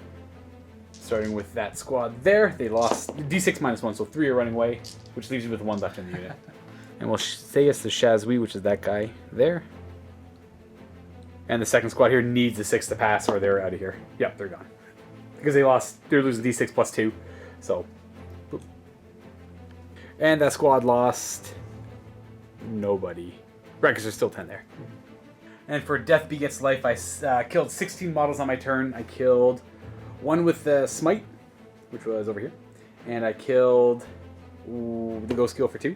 Starting with that squad there, they lost D6 -1, so 3 are running away, which leaves you with 1 left in the unit. And we'll say it's the Shazwee, which is that guy there. And the second squad here needs a 6 to pass, or they're out of here. Yep, they're gone. Because they're losing D6 +2, so... Boop. And that squad lost... nobody. Right, because there's still 10 there. And for Death Begets Life, I killed 16 models on my turn. I killed 1 with the Smite, which was over here. And I killed the Ghost Kill for 2.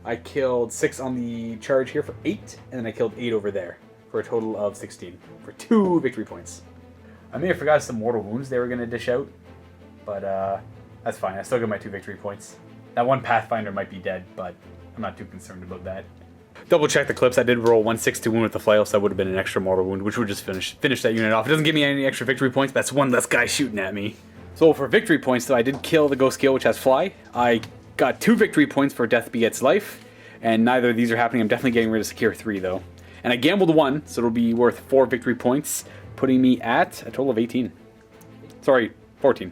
I killed 6 on the charge here for 8. And then I killed 8 over there for a total of 16 for 2 victory points. I may have forgot some mortal wounds they were going to dish out. But that's fine. I still get my 2 victory points. That 1 Pathfinder might be dead, but I'm not too concerned about that. Double check the clips. I did roll 1 6 to wound with the flail, so that would have been an extra mortal wound, which would just finish that unit off. It doesn't give me any extra victory points. That's 1 less guy shooting at me. So for victory points, though, I did kill the Ghost Kill, which has Fly. I got 2 victory points for Death Begets Life, and neither of these are happening. I'm definitely getting rid of Secure 3, though. And I gambled 1, so it'll be worth 4 victory points, putting me at a total of 18. Sorry, 14.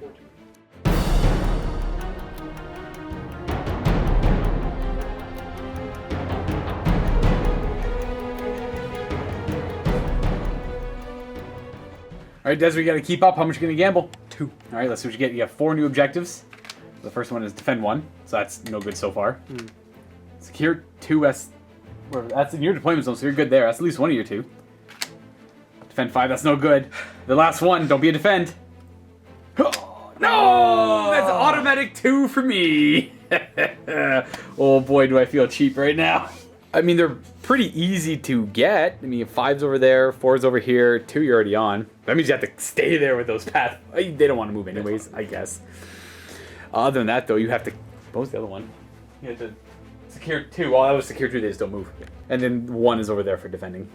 All right, Des, we got to keep up. How much are you going to gamble? 2. All right, let's see what you get. You have 4 new objectives. The first one is defend 1, so that's no good so far. Secure 2. That's in your deployment zone, so you're good there. That's at least 1 of your 2. Defend 5. That's no good. The last one. Don't be a defend. Oh, no, that's automatic 2 for me. Oh boy, do I feel cheap right now. I mean, they're pretty easy to get. I mean, 5's over there, 4's over here, 2 you're already on. That means you have to stay there with those paths. They don't want to move anyways, I guess. Other than that, though, you have to... What was the other one? You had to secure 2. Well, that was secure 2, they just don't move. And then 1 is over there for defending.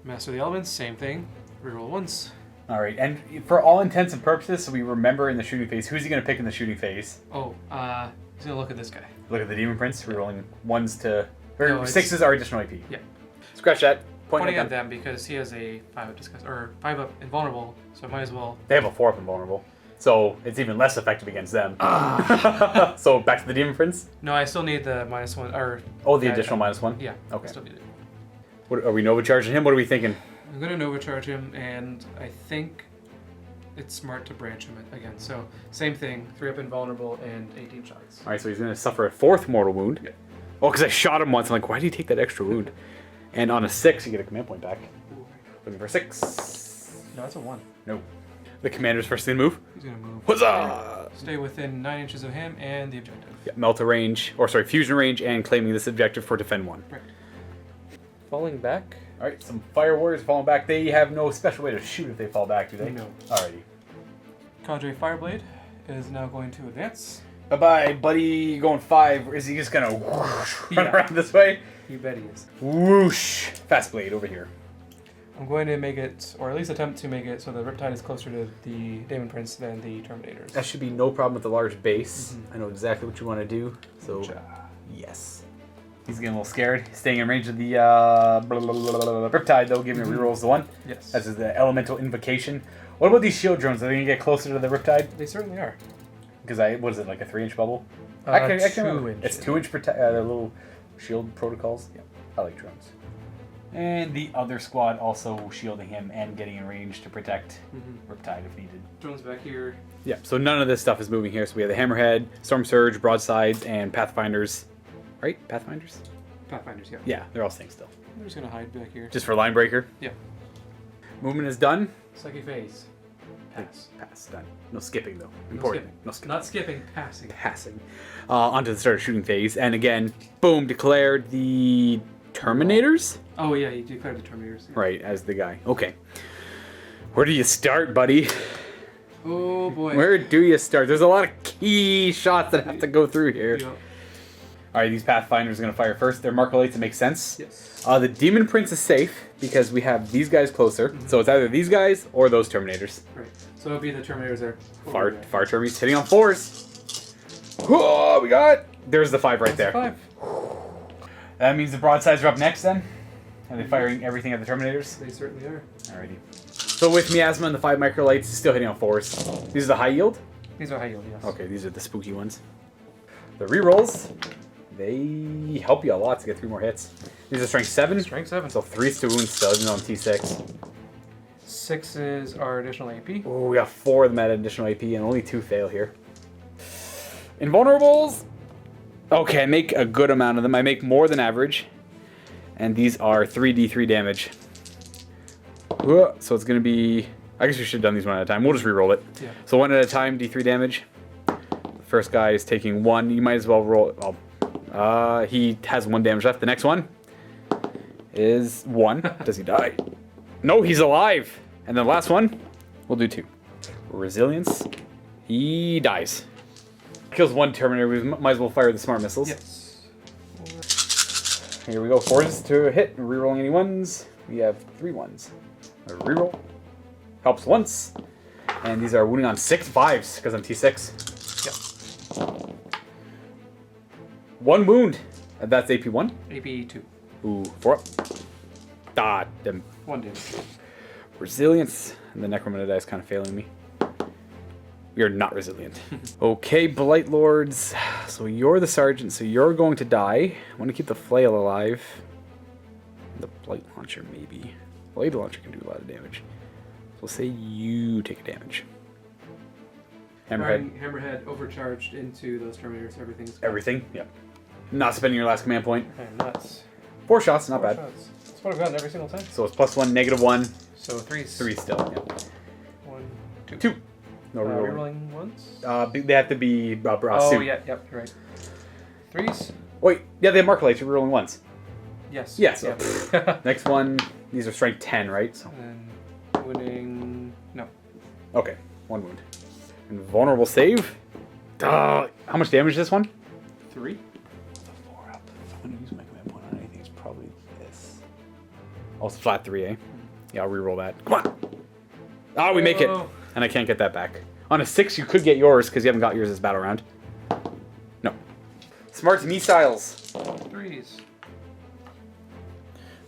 Master the elements, same thing. Reroll once. All right, and for all intents and purposes, so we remember in the shooting phase, who's he going to pick in the shooting phase? Oh, he's going to look at this guy. Look at the Demon Prince, rerolling 1s to... Or No, 6s are additional AP. Yeah. Scratch that. Pointing at them because he has a 5-up discuss or 5-up invulnerable, so I might as well. They have a 4-up invulnerable, so it's even less effective against them. So back to the Demon Prince. No, I still need the -1 or. Oh, the additional -1. Yeah. Okay. I still need it. What are we Nova charging him? What are we thinking? I'm gonna Nova charge him, and I think it's smart to branch him again. So same thing, 3-up invulnerable and 18 shots. All right, so he's going to suffer a 4th mortal wound. Yeah. Oh, because I shot him once. I'm like, why do you take that extra wound? And on a 6, you get a command point back. Looking for 6. No, that's a 1. No. The commander's first thing to move. He's gonna move. Huzzah! Stay within 9 inches of him and the objective. Yeah, Melta range, or sorry, fusion range, and claiming this objective for defend 1. Right. Falling back. All right, some fire warriors falling back. They have no special way to shoot if they fall back, do they? No. Alrighty. Cadre Fireblade is now going to advance. Bye-bye, buddy. Going 5. Is he just gonna whoosh, run Yeah. around this way? You bet he is. Whoosh. Fast blade over here. I'm going to make it, or at least attempt to make it, so the Riptide is closer to the Demon Prince than the Terminators. That should be no problem with the large base. I know exactly what you want to do. So, yes. He's getting a little scared. Staying in range of the Riptide, though, giving me rerolls the 1. Yes. As is the elemental invocation. What about these shield drones? Are they going to get closer to the Riptide? They certainly are. Because what is it, like a 3-inch bubble? 2-inch. It's 2-inch the little shield protocols. Yeah, I like drones. And the other squad also shielding him and getting in range to protect Riptide if needed. Drones back here. Yeah, so none of this stuff is moving here. So we have the Hammerhead, Storm Surge, Broadsides, and Pathfinders. Right? Pathfinders? Pathfinders, yeah. Yeah, they're all staying still. I'm just going to hide back here. Just for line breaker? Yeah. Movement is done. Psychic phase. Pass. Pass, done. No skipping, though. No Important. skipping. No skipping. Not skipping, passing. Passing. Onto the start of shooting phase. And again, boom, declared the Terminators? Oh, yeah, you declared the Terminators. Yeah. Right, as the guy. Okay. Where do you start, buddy? Oh, boy. Where do you start? There's a lot of key shots that have to go through here. Yep. Alright, these Pathfinders are going to fire first. They're Markolites, it makes sense. Yes. The Demon Prince is safe because we have these guys closer. So it's either these guys or those Terminators. Right. So it'll be the Terminators there. Far Termies hitting on 4s. Oh, we got... There's the 5 right there. 5. That means the broadsides are up next then? Are they firing everything at the Terminators? They certainly are. Alrighty. So with Miasma and the 5 Microlights, still hitting on 4s. These are the high yield? These are high yield, yes. Okay, these are the spooky ones. The rerolls, they help you a lot to get 3 more hits. These are strength 7. Strength 7. So 3's to wound still, even though I'm T6. 6s are additional AP. Oh, we got 4 of them at additional AP and only 2 fail here. Invulnerables. Okay, I make a good amount of them. I make more than average. And these are 3d3 damage. So it's going to be... I guess we should have done these one at a time. We'll just reroll it. Yeah. So 1 at a time, d3 damage. The first guy is taking 1. You might as well roll... he has 1 damage left. The next one is 1. Does he die? No, he's alive. And then the last one, we'll do 2. Resilience. He dies. Kills 1 Terminator. We might as well fire the smart missiles. Yes. Here we go. 4s to hit. Rerolling any 1s. We have 3 1s. A reroll. Helps once. And these are wounding on 6 5s because I'm T6. Yep. 1 wound. And that's AP 1. AP 2. Ooh, 4 up. Ah, them. 1 damage. Resilience. And the Necromunda die is kind of failing me. We are not resilient. Okay, Blightlords. So you're the sergeant, so you're going to die. I want to keep the flail alive. The Blight Launcher, maybe. Blade Launcher can do a lot of damage. So we'll say you take a damage. Hammerhead. Hammerhead overcharged into those Terminators. Everything's gone. Everything? Yep. Not spending your last command point. Okay, nuts. 4 shots, not 4 bad. shots. That's what I've gotten every single time. So it's +1, -1. So 3s. 3 still. Yep. 1, 2. 2. No reroll. Rerolling once? They have to be oh, suit. yeah, yep, you're right. 3s? Wait, yeah, they have Markolites. You're rolling 1s. Yes. Yeah, so next one, these are strength 10, right? So. And winning, no. Okay, 1 wound. And vulnerable save. How much damage is this one? 3. 4 up. If I'm going to use my command point on anything, it's probably this. Oh, it's flat 3, eh? Yeah, I'll reroll that. Come on! Ah, we make it! And I can't get that back. On a 6, you could get yours, because you haven't got yours this battle round. No. Smart missiles. 3s.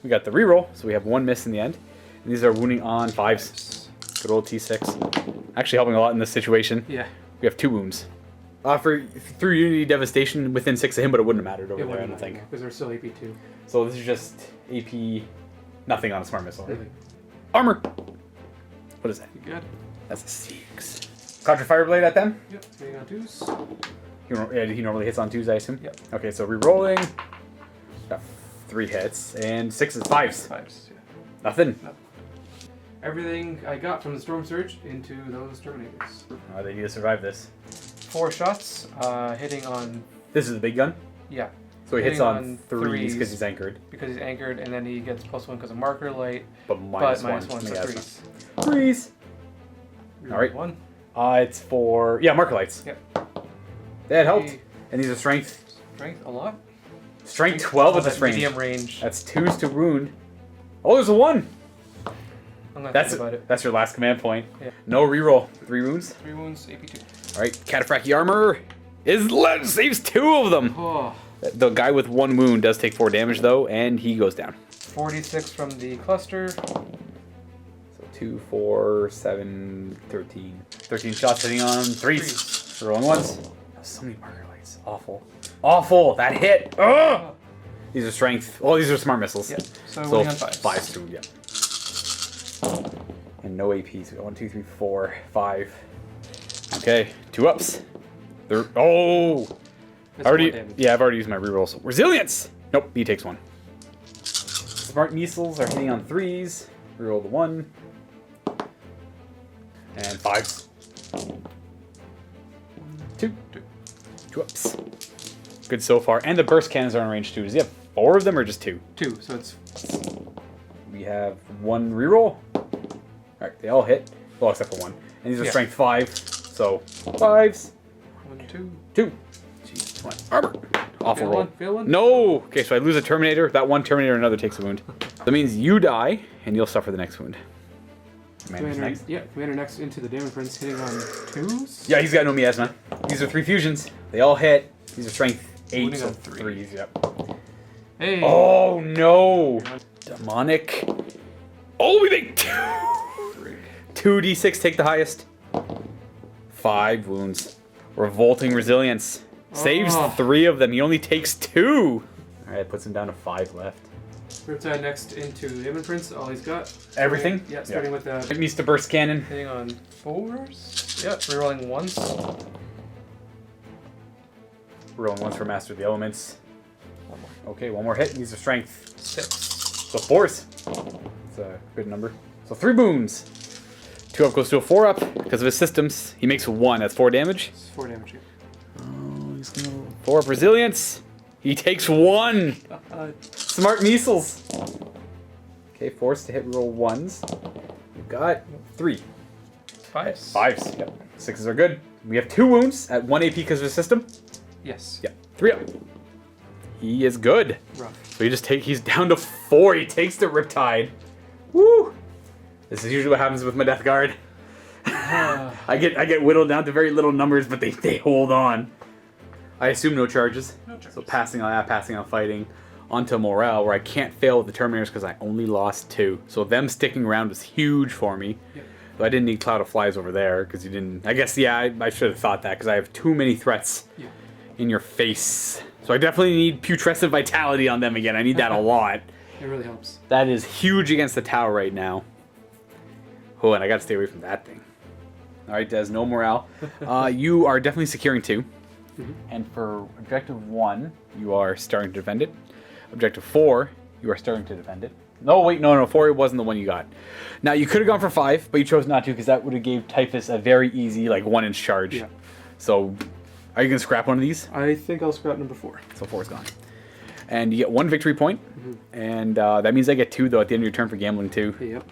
We got the reroll, so we have 1 miss in the end. And these are wounding on 5s. Good old T6. Actually helping a lot in this situation. Yeah. We have 2 wounds. Through Unity Devastation within 6 of him, but it wouldn't have mattered over there, I don't think. Because they're still AP2. So this is just AP, nothing on a smart missile. Right? Really? Armor! What is that? You good? That's a 6. Contra Fireblade at them? Yep. Hitting on 2s. He normally hits on 2s, I assume? Yep. Okay, so re-rolling. Got 3 hits, and 6 is 5s. 5s, yeah. Nothing. Nope. Everything I got from the Storm Surge into those Terminators. They need to survive this. 4 shots, hitting on... This is the big gun? Yeah. So he hits Hitting on 3s because he's anchored. Because he's anchored, and then he gets +1 because of marker light. But minus 1. So Yeah, 3s. 3s! Alright. 1. It's for... Yeah, marker lights. Yep. That helped. And these are strength... Strength, a lot. Strength 12 at this range. Medium range. That's 2s to wound. Oh, there's a 1! I'm gonna think about it. That's your last command point. Yeah. No reroll. 3 wounds. 3 wounds, AP2. Alright, Cataphractii armor saves 2 of them. Oh. The guy with 1 wound does take 4 damage though, and he goes down. 46 from the cluster. So 2, 4, 7, 13. 13 shots hitting on 3s. Rolling 1s. So many marker lights. Awful. Awful! That hit! Ugh! These are strength. Oh, these are smart missiles. Yep. So winning on 5s. 5s too, yeah. And no APs. We got 1, 2, 3, 4, 5. Okay, 2 ups. Oh! That's I've already used my reroll. So resilience! Nope, he takes 1. Smart missiles are hitting on 3s. Reroll the 1. And 5s. 2. 2 ups. Good so far. And the burst cannons are in range too. Does he have 4 of them or just 2? 2, so it's... We have 1 reroll. Alright, they all hit. Well, except for 1. And these are strength 5. So, 5s. 1, 2. 2. Jeez, come on. Armor. Awful roll. Fail 1? No! Okay, so I lose a Terminator. That one Terminator, another takes a wound. That means you die, and you'll suffer the next wound. Commander's next. Yeah, Commander next into the Damon Prince, hitting on 2s. Yeah, he's got no miasma. These are 3 fusions. They all hit. These are strength 8, Wounding so on 3s. 3s, yep. Hey! Oh, no! Demonic. Oh, we make 2! 2d6, take the highest. 5 wounds. Revolting resilience. Saves 3 of them. He only takes 2. Alright, puts him down to 5 left. Riptide next into Damon Prince. All he's got. Everything? Yeah, starting with the... It needs to burst cannon. Hitting on 4s. Yeah, rerolling 1s. Rolling 1s for Master of the Elements. Okay, 1 more hit. These are strength 6. So 4s. It's a good number. So 3 boons. 2 up goes to a 4 up because of his systems. He makes 1. That's 4 damage. It's 4 damage. Oh, he's gonna 4 up resilience. He takes 1. Smart missiles. Okay, forced to hit roll 1s. We've got 3. 5s. 5s. Yep. 6s are good. We have 2 wounds at 1 AP because of his system. Yes. Yeah. 3 up. He is good. Rough. So he's down to 4. He takes the Riptide. Woo! This is usually what happens with my Death Guard. I get whittled down to very little numbers, but they hold on. I assume no charges. No charges. So passing on that, passing on fighting, onto morale, where I can't fail with the Terminators because I only lost 2. So them sticking around was huge for me. Yep. Though I didn't need Cloud of Flies over there because you didn't. I guess I should have thought that because I have too many threats in your face. So I definitely need Putrescent Vitality on them again. I need that a lot. It really helps. That is huge against the tower right now. Oh, and I gotta stay away from that thing. Alright, Des, no morale. You are definitely securing 2. And for objective 1, you are starting to defend it. Objective 4, you are starting to defend it. No, wait, no, 4 wasn't the one you got. Now, you could have gone for 5, but you chose not to because that would have gave Typhus a very easy, 1-inch charge. Yeah. So, are you gonna scrap one of these? I think I'll scrap number 4. So 4's gone. And you get 1 victory point. And that means I get 2, though, at the end of your turn for gambling, too. Yep.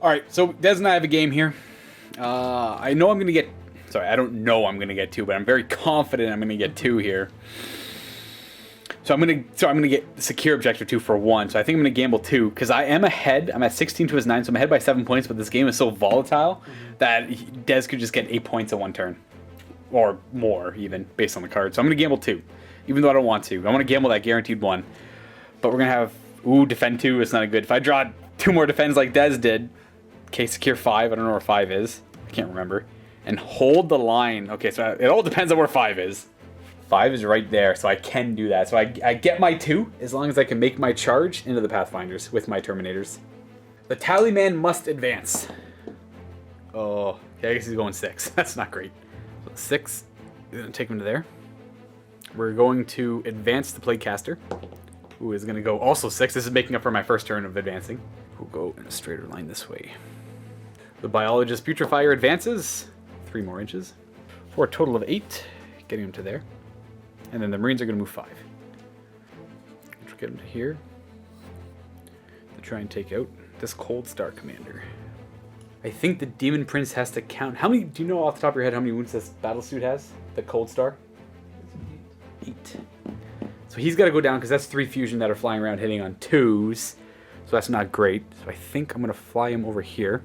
Alright, so Des and I have a game here. I know I'm going to get... Sorry, I don't know I'm going to get 2, but I'm very confident I'm going to get 2 here. So I'm gonna get secure objective 2 for 1. So I think I'm gonna gamble 2 because I am ahead. I'm at 16 to his 9, so I'm ahead by 7 points. But this game is so volatile that Des could just get 8 points in 1 turn, or more even based on the card. So I'm gonna gamble 2, even though I don't want to. I want to gamble that guaranteed 1. But we're gonna have defend 2. It's not a good. If I draw 2 more defends like Des did, okay, secure 5. I don't know where 5 is. I can't remember. And hold the line. Okay, so it all depends on where 5 is. 5 is right there, so I can do that. So I get my 2 as long as I can make my charge into the Pathfinders with my Terminators. The Tallyman must advance. Oh, okay, I guess he's going 6. That's not great. So 6, we're gonna take him to there. We're going to advance the Plaguecaster, who is gonna go also 6. This is making up for my first turn of advancing. We'll go in a straighter line this way. The Biologist Putrefier advances 3 more inches for a total of 8, getting him to there. And then the Marines are going to move 5. Which will get them to here to try and take out this Cold Star Commander. I think the Demon Prince has to count. How many? Do you know off the top of your head how many wounds this battlesuit has? The Cold Star? 8. So he's got to go down because that's 3 fusion that are flying around hitting on 2s. So that's not great. So I think I'm going to fly him over here.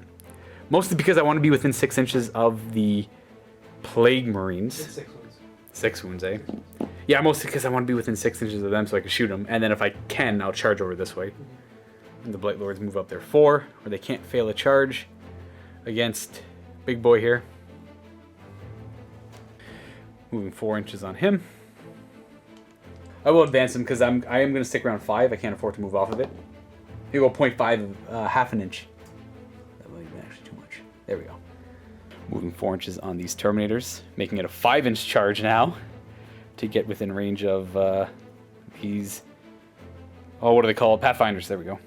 Mostly because I want to be within 6 inches of the Plague Marines. 6 wounds. 6 wounds, eh? Yeah, mostly because I want to be within 6 inches of them so I can shoot them. And then if I can, I'll charge over this way. And the Blightlords move up there 4, where they can't fail a charge against Big Boy here. Moving 4 inches on him. I will advance him because I am going to stick around 5. I can't afford to move off of it. Here we go, 0.5, half an inch. That might be actually too much. There we go. Moving 4 inches on these Terminators, making it a 5-inch charge now to get within range of these. Oh, what are they called? Pathfinders. There we go.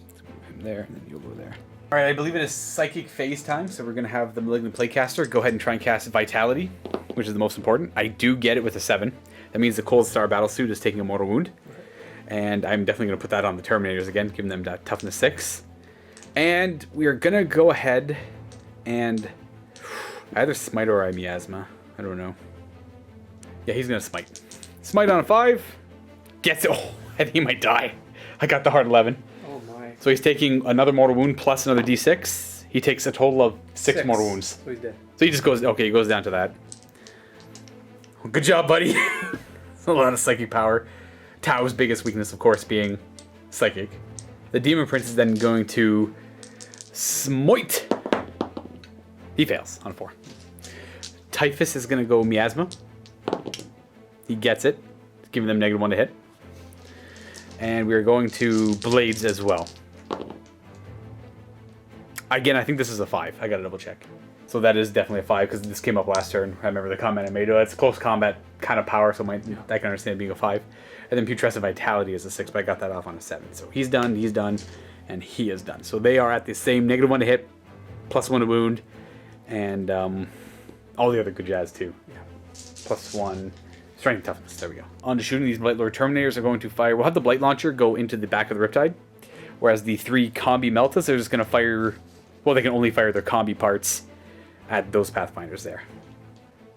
Let's move him there, and then you'll go there. All right, I believe it is Psychic Phase time, so we're going to have the Malignant Plaguecaster go ahead and try and cast Vitality, which is the most important. I do get it with a 7. That means the Cold Star Battlesuit is taking a mortal wound, and I'm definitely going to put that on the Terminators again, giving them that toughness 6. And we are going to go ahead and either Smite or I Miasma. I don't know. Yeah, he's going to Smite. Smite on a 5. Gets it. Oh, I think he might die. I got the hard 11. Oh my. So he's taking another mortal wound plus another d6. He takes a total of 6 mortal wounds. So he's dead. So he just goes, okay, he goes down to that. Well, good job, buddy. That's a lot of psychic power. Tao's biggest weakness, of course, being psychic. The Demon Prince is then going to Smite. He fails on a 4. Typhus is going to go Miasma. He gets it, giving them -1 to hit. And we're going to Blades as well. Again, I think this is a 5. I got to double check. So that is definitely a 5 because this came up last turn. I remember the comment I made. Oh, it's close combat kind of power, so I can understand it being a 5. And then Putrescent Vitality is a 6, but I got that off on a 7. So he's done, and he is done. So they are at the same -1 to hit, +1 to wound, and all the other good jazz too. Yeah. +1 strength, toughness. There we go. On to shooting, these Blightlord Terminators are going to fire. We'll have the Blight Launcher go into the back of the Riptide, whereas the 3 Combi Meltas are just going to fire. Well, they can only fire their combi parts at those Pathfinders there.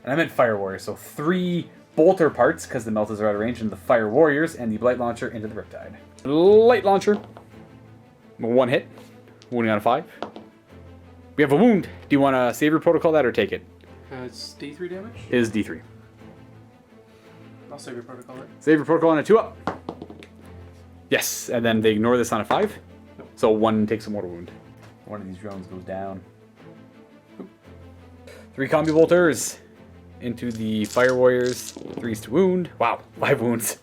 And I meant Fire Warriors, so 3 Bolter parts, because the Meltas are out of range, into the Fire Warriors, and the Blight Launcher into the Riptide. Light Launcher. 1 hit. Wounding on a 5. We have a wound. Do you want to Savior Protocol that or take it? It's D3 damage? It is D3. I'll save your protocol it. Savior Protocol on a 2-up. Yes, and then they ignore this on a 5. Nope. So 1 takes a mortal wound. One of these drones goes down. 3 Combi Bolters into the Fire Warriors. 3s to wound. Wow, 5 wounds.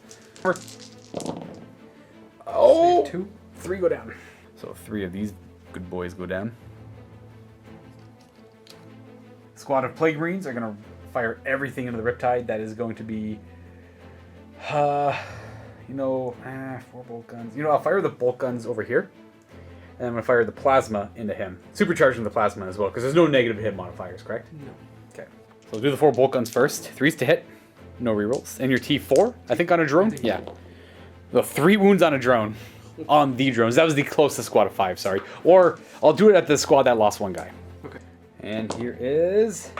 Oh! 2. 3 go down. So 3 of these good boys go down. Squad of Plague Marines are going to fire everything into the Riptide. That is going to be... you know, 4 bolt guns. You know, I'll fire the bolt guns over here. And I'm going to fire the plasma into him. Supercharging the plasma as well, because there's no negative hit modifiers, correct? No. Okay. So we'll do the 4 bolt guns first. 3s to hit. No rerolls. And your T4, I think, on a drone? Yeah. The 3 wounds on a drone. On the drones. That was the closest squad of 5, sorry. Or I'll do it at the squad that lost 1 guy. Okay. And here is...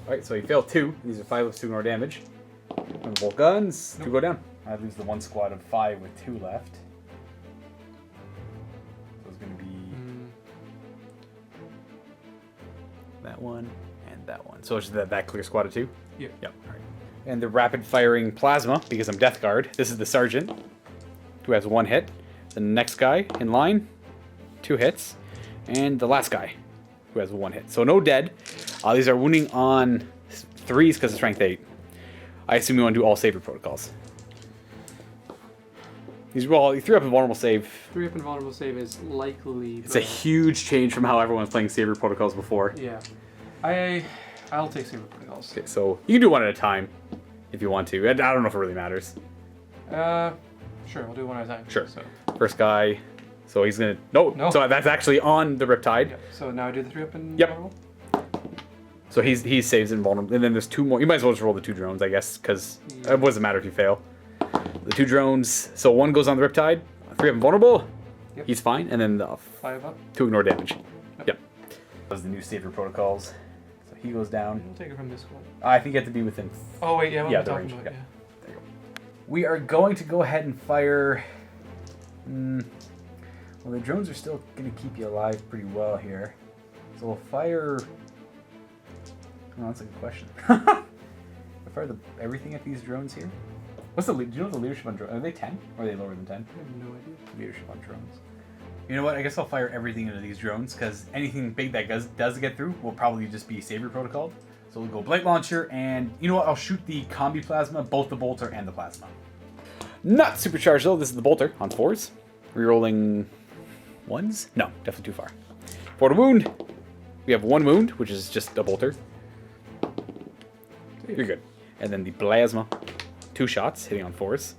Alright, so he failed 2. These are 5 with 2 more damage. And the bolt guns, 2 go down. I lose the 1 squad of 5 with 2 left. Going to be that one and that one. So it's that clear squad of 2? Yeah. Yep. All right. And the rapid firing plasma, because I'm Death Guard. This is the sergeant, who has 1 hit. The next guy in line, 2 hits. And the last guy, who has 1 hit. So no dead. These are wounding on 3s because of strength 8. I assume you want to do all saver protocols. Well, 3 up and vulnerable save. 3 up and vulnerable save is likely. It's a huge change from how everyone was playing saver protocols before. Yeah. I'll take saver protocols. Okay, so you can do 1 at a time if you want to. I don't know if it really matters. Sure, we'll do 1 at a time. Sure. So. First guy. So he's gonna no. So that's actually on the Riptide. Yeah. So now I do the 3 up and yep. vulnerable. So he saves invulnerable, and then there's 2 more. You might as well just roll the 2 drones, I guess, because it doesn't matter if you fail. The 2 drones. So 1 goes on the Riptide. 3 up invulnerable. Yep. He's fine, and then the 5 up. 2 ignore damage. Yep. Those are the new saver protocols. So he goes down. We'll take it from this one. I think you have to be within. Oh wait, yeah. What yeah, am I the talking range. about? Yeah. Yeah. There you go. We are going to go ahead and fire. Well, the drones are still going to keep you alive pretty well here. So we'll fire... Oh, that's a good question. We'll fire everything at these drones here. What's the... Do you know the leadership on drones? Are they 10? Or are they lower than 10? I have no idea. Leadership on drones. You know what? I guess I'll fire everything into these drones, because anything big that does get through will probably just be saber protocol. So we'll go Blight Launcher, and you know what? I'll shoot the Combi Plasma, both the Bolter and the Plasma. Not supercharged though. This is the Bolter on 4s. Rerolling 1s? No, definitely too far. For the wound, we have 1 wound, which is just a Bolter. You're good. And then the Plasma, 2 shots hitting on 4s.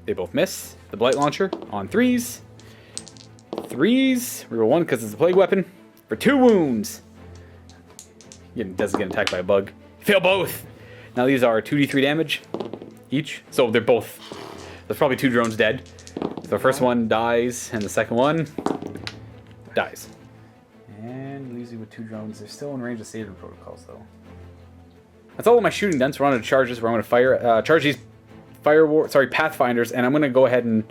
They both miss. The Blight Launcher on 3s. 3s. Reroll 1 because it's a plague weapon. For 2 wounds. Doesn't get attacked by a bug. Fail both. Now these are 2d3 damage each. So they're both. There's probably 2 drones dead. So the first one dies, and the second one dies. And leaves you with 2 drones. They're still in range of saver protocols, though. That's all of my shooting done. So we're on to charges, where I'm going to fire, charge these Pathfinders, and I'm going to go ahead and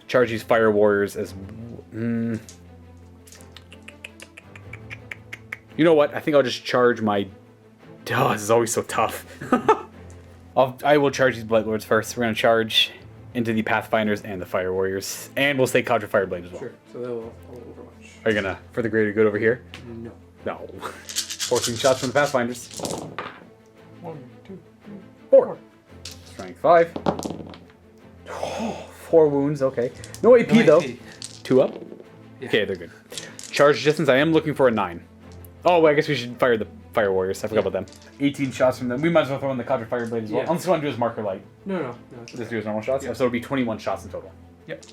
charge these Fire Warriors as. You know what? I think I'll just charge my. Oh, this is always so tough. I will charge these Blightlords first. We're going to charge into the Pathfinders and the Fire Warriors. And we'll stay Cadre Fireblade as well. Sure. So they'll Overwatch. Are you going to, for the greater good over here? No. No. 14 shots from the Pathfinders. 1, 2, 3, 4. Strength 5. 4 wounds, okay. No AP though. 2 up? Yeah. Okay, they're good. Charge distance, I am looking for a 9. Oh, well, I guess we should fire the Fire Warriors. I forgot about them. 18 shots from them. We might as well throw in the Cadre Fireblade as well. Yeah. Unless you want to do his marker light. No. Just do his normal shots? Yeah. So it'll be 21 shots in total. Yep.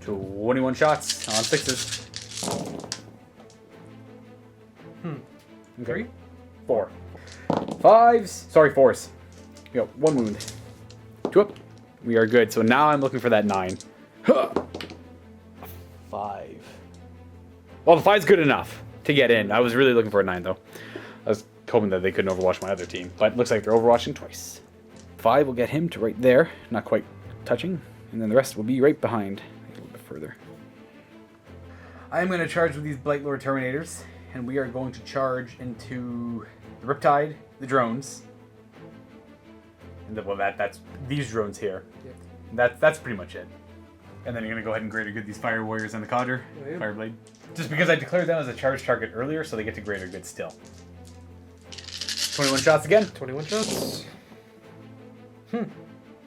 21 shots on 6s. Okay. 4. 5s. Sorry, 4s. We got 1 wound. 2 up. We are good. So now I'm looking for that 9. 5. Well, the 5's good enough to get in. I was really looking for a 9, though. I was hoping that they couldn't overwatch my other team. But it looks like they're overwatching twice. 5 will get him to right there. Not quite touching. And then the rest will be right behind. A little bit further. I'm going to charge with these Blightlord Terminators. And we are going to charge into the Riptide, the drones. And well, that's these drones here. Yep. That's pretty much it. And then you're going to go ahead and greater good these Fire Warriors and the Cadre Fireblade. Just because I declared them as a charge target earlier, so they get to greater good still. 21 shots again. 21 shots.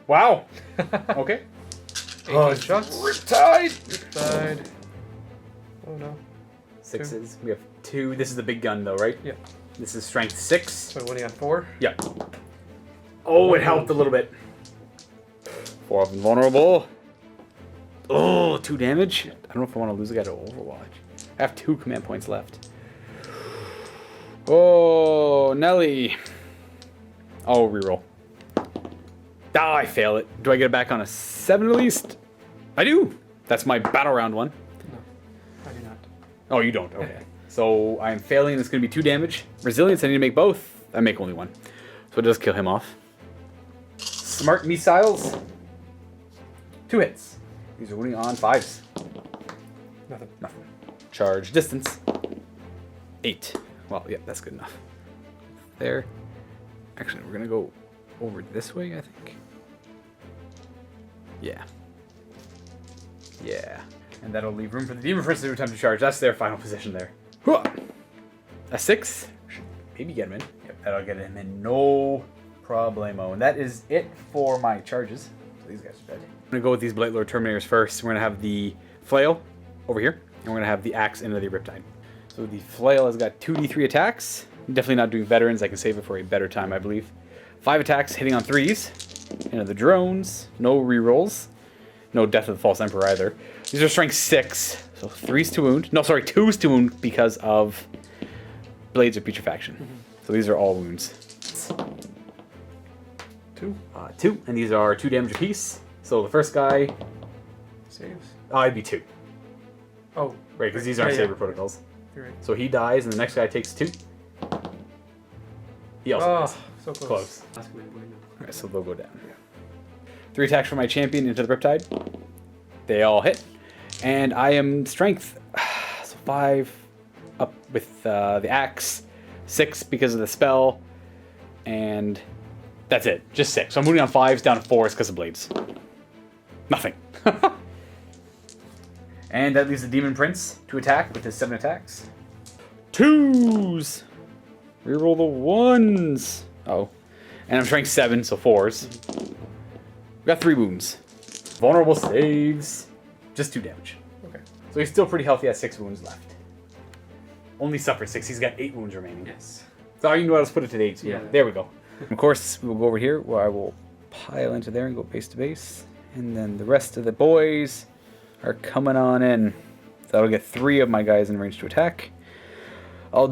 Wow. Okay. 18 shots. Riptide. Oh no. 6s. We have 2. This is the big gun though, right? Yep. This is strength 6. So winning on 4. Yep. Oh, it helped a little bit. 4 of invulnerable. Oh, 2 damage. I don't know if I want to lose a guy to Overwatch. I have 2 command points left. Oh, Nelly. Oh, reroll. Ah, I fail it. Do I get it back on a 7 at least? I do. That's my battle round one. No, I do not. Oh, you don't. Okay. So I'm failing. It's going to be 2 damage. Resilience, I need to make both. I make only 1. So it does kill him off. Smart missiles. 2 hits. These are winning on 5s. Nothing. Nothing. Charge distance. 8. Well, yeah, that's good enough. There. Actually, we're going to go over this way, I think. Yeah. Yeah. And that'll leave room for the Demon Prince to attempt to charge. That's their final position there. A 6. Should maybe get him in. Yep, that'll get him in. No problemo. And that is it for my charges. So these guys are dead. I'm going to go with these Blightlord Terminators first. We're going to have the Flail over here. And we're going to have the Axe into the Riptide. So the Flail has got 2d3 attacks. Definitely not doing veterans. I can save it for a better time, I believe. 5 attacks hitting on 3s. Into the drones. No rerolls. No Death of the False Emperor either. These are strength 6. So 3s to wound. No, sorry, 2s to wound because of Blades of Putrefaction. So these are all wounds. 2. 2. And these are 2 damage apiece. So the first guy... Saves. I'd be 2. Oh. Right, because these aren't saber protocols. You're right. So he dies, and the next guy takes 2. He also dies. So close. Close. Last command point, no. Alright, so they'll go down. 3 attacks from my champion into the Riptide. They all hit. And I am strength. So 5 up with the axe. 6 because of the spell. And that's it. Just 6. So I'm moving on 5s down to 4s because of blades. Nothing. And that leaves the Demon Prince to attack with his 7 attacks. 2s! Reroll the 1s. Oh. And I'm strength 7, so 4s. We got 3 wounds. Vulnerable saves. Just 2 damage. Okay. So he's still pretty healthy at 6 wounds left. Only suffered 6. He's got 8 wounds remaining. Yes. So you can go ahead and split it to 8. So Yeah. There we go. Of course, we will go over here where I will pile into there and go base to base. And then the rest of the boys are coming on in. So that'll get 3 of my guys in range to attack. I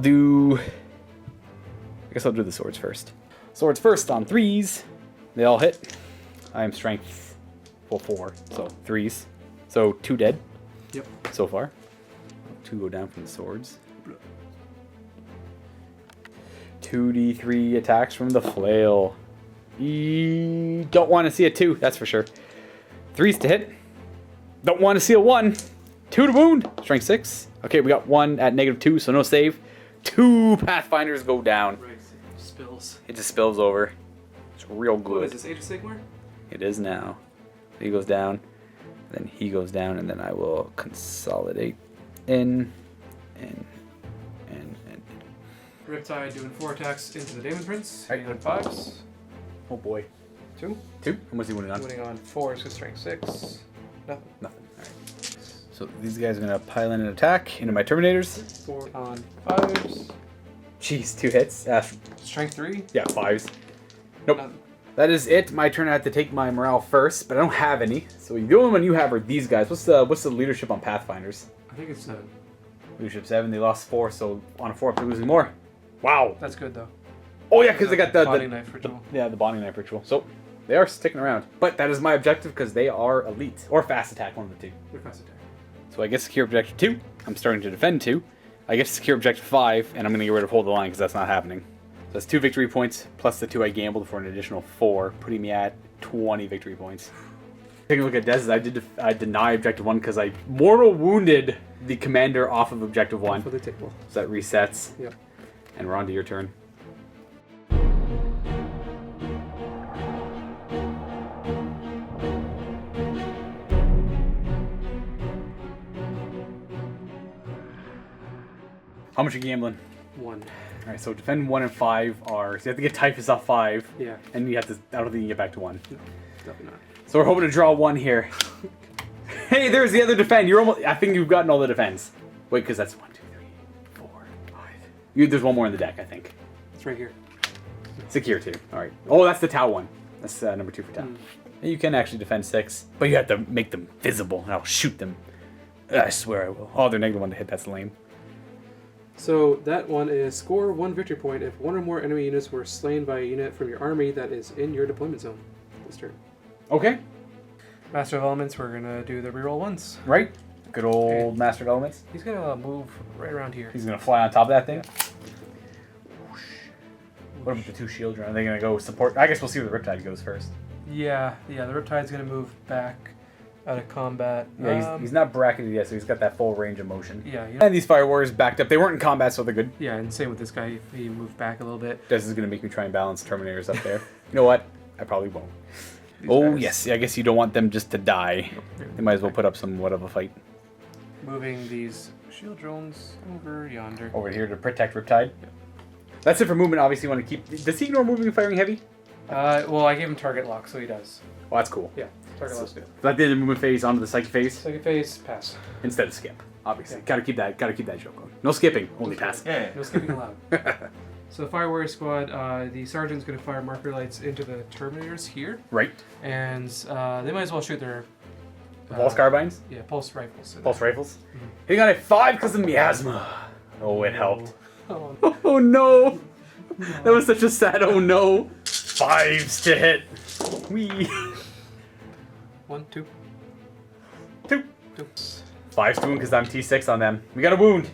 guess I'll do the swords first. Swords first on 3s. They all hit. I am strength 4, so 3s. So 2 dead. Yep. So far. 2 go down from the swords. 2d3 attacks from the flail. Don't want to see a 2, that's for sure. 3s to hit. Don't want to see a 1. 2 to wound. Strength 6. Okay, we got 1 at -2, so no save. 2 Pathfinders go down. Right. Spills. It just spills over. It's real good. What is this, Age of Sigmar? It is now. He goes down, then he goes down, and then I will consolidate in. Riptide doing 4 attacks into the Demon Prince. Right. Hitting on 5s. Oh boy. 2. 2? And what's he winning on? Winning on 4s with strength 6. Nothing. Nothing. Alright. So these guys are going to pile in an attack into my Terminators. 4 on 5s. Jeez, 2 hits. Strength 3. Yeah, 5s. Nope. Nothing. That is it. My turn. I have to take my morale first, but I don't have any. So the only one you have are these guys. What's the leadership on Pathfinders? I think it's 7. Leadership 7. They lost 4, so on a 4 up, they're losing more. Wow. That's good though. Oh yeah, because they got the bonding knife ritual. The bonding knife ritual. So they are sticking around. But that is my objective because they are elite or fast attack, one of the 2. They're fast attack. So I get secure objective 2. I'm starting to defend 2. I get secure objective 5, and I'm going to get rid of hold the line because that's not happening. So that's 2 victory points plus the 2 I gambled for an additional 4, putting me at 20 victory points. Taking a look at Dez's, I deny objective 1 because I mortal wounded the commander off of objective 1. For the table. So that resets. Yep. And we're on to your turn. How much are you gambling? 1. Alright, so defend 1 and 5 are... So you have to get typhus off 5. Yeah. And you have to... I don't think you can get back to 1. No, definitely not. So we're hoping to draw 1 here. Hey, there's the other defend. You're almost... I think you've gotten all the defense. Wait, because that's 1, 2, 3, 4, 5. There's 1 more in the deck, I think. It's right here. Secure 2. Alright. Oh, that's the Tau one. That's number 2 for Tau. And you can actually defend 6, but you have to make them visible, and I'll shoot them. I swear I will. Oh, they're -1 to hit. That's lame. So that one is score 1 victory point if 1 or more enemy units were slain by a unit from your army that is in your deployment zone this turn. Okay. Master of Elements, we're gonna do the reroll ones. Right. Good old Master of Elements. He's gonna move right around here. He's gonna fly on top of that thing. Yeah. What about the 2 shield drones? Are they gonna go support? I guess we'll see where the Riptide goes first. Yeah. The Riptide's gonna move back out of combat. Yeah, he's not bracketed yet, so he's got that full range of motion. Yeah. And these Fire Warriors backed up. They weren't in combat, so they're good. Yeah, and same with this guy. He moved back a little bit. This is gonna make me try and balance Terminators up there. You know what? I probably won't. Guys. Yes. I guess you don't want them just to die. Nope. They might as well put up somewhat of a fight. Moving these shield drones over yonder. Over here to protect Riptide. Yep. That's it for movement. Obviously, you want to keep. Does he ignore moving and firing heavy? Well, I gave him target lock, so he does. Well, that's cool. Yeah, target lock's good. Let the movement phase onto the psychic phase. Psychic phase, pass. Instead of skip. Obviously, Yeah. gotta keep that joke going. No skipping, only pass. Yeah. No skipping allowed. So the Fire Warrior Squad, the Sergeant's going to fire marker lights into the Terminators here. Right. And they might as well shoot their... Pulse carbines? Yeah, pulse rifles. Pulse rifles? He got a 5 because of miasma. Oh, it helped. Oh, Oh no! That was such a sad oh no. 5s to hit. Wee. 1, 2. 2. 2. 5's to wound because I'm T6 on them. We got a wound.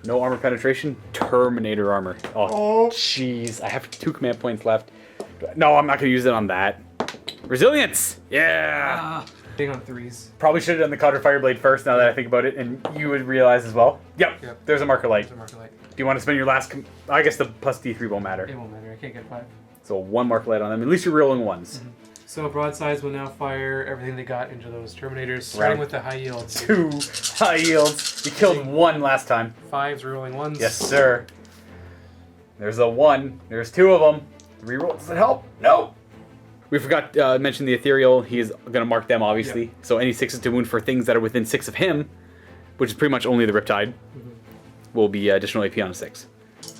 No armor penetration. Terminator armor. Oh, jeez. I have 2 command points left. No, I'm not going to use it on that. Resilience! Yeah! Being on 3s. Probably should have done the Cutter Fireblade first now that I think about it, and you would realize as well. Yep. There's a marker light. There's a marker light. Do you want to spend your last... I guess the plus D3 won't matter. It won't matter. I can't get 5. So 1 marker light on them. At least you're rolling 1s. So broadsides will now fire everything they got into those Terminators, starting with the high yields. 2 high yields. You killed 1 last time. 5s rerolling 1s. Yes, sir. There's a 1. There's 2 of them. Reroll. Does it help? No. We forgot to mention the Ethereal. He's going to mark them, obviously. Yep. So any 6s to wound for things that are within 6 of him, which is pretty much only the Riptide, will be additional AP on a 6.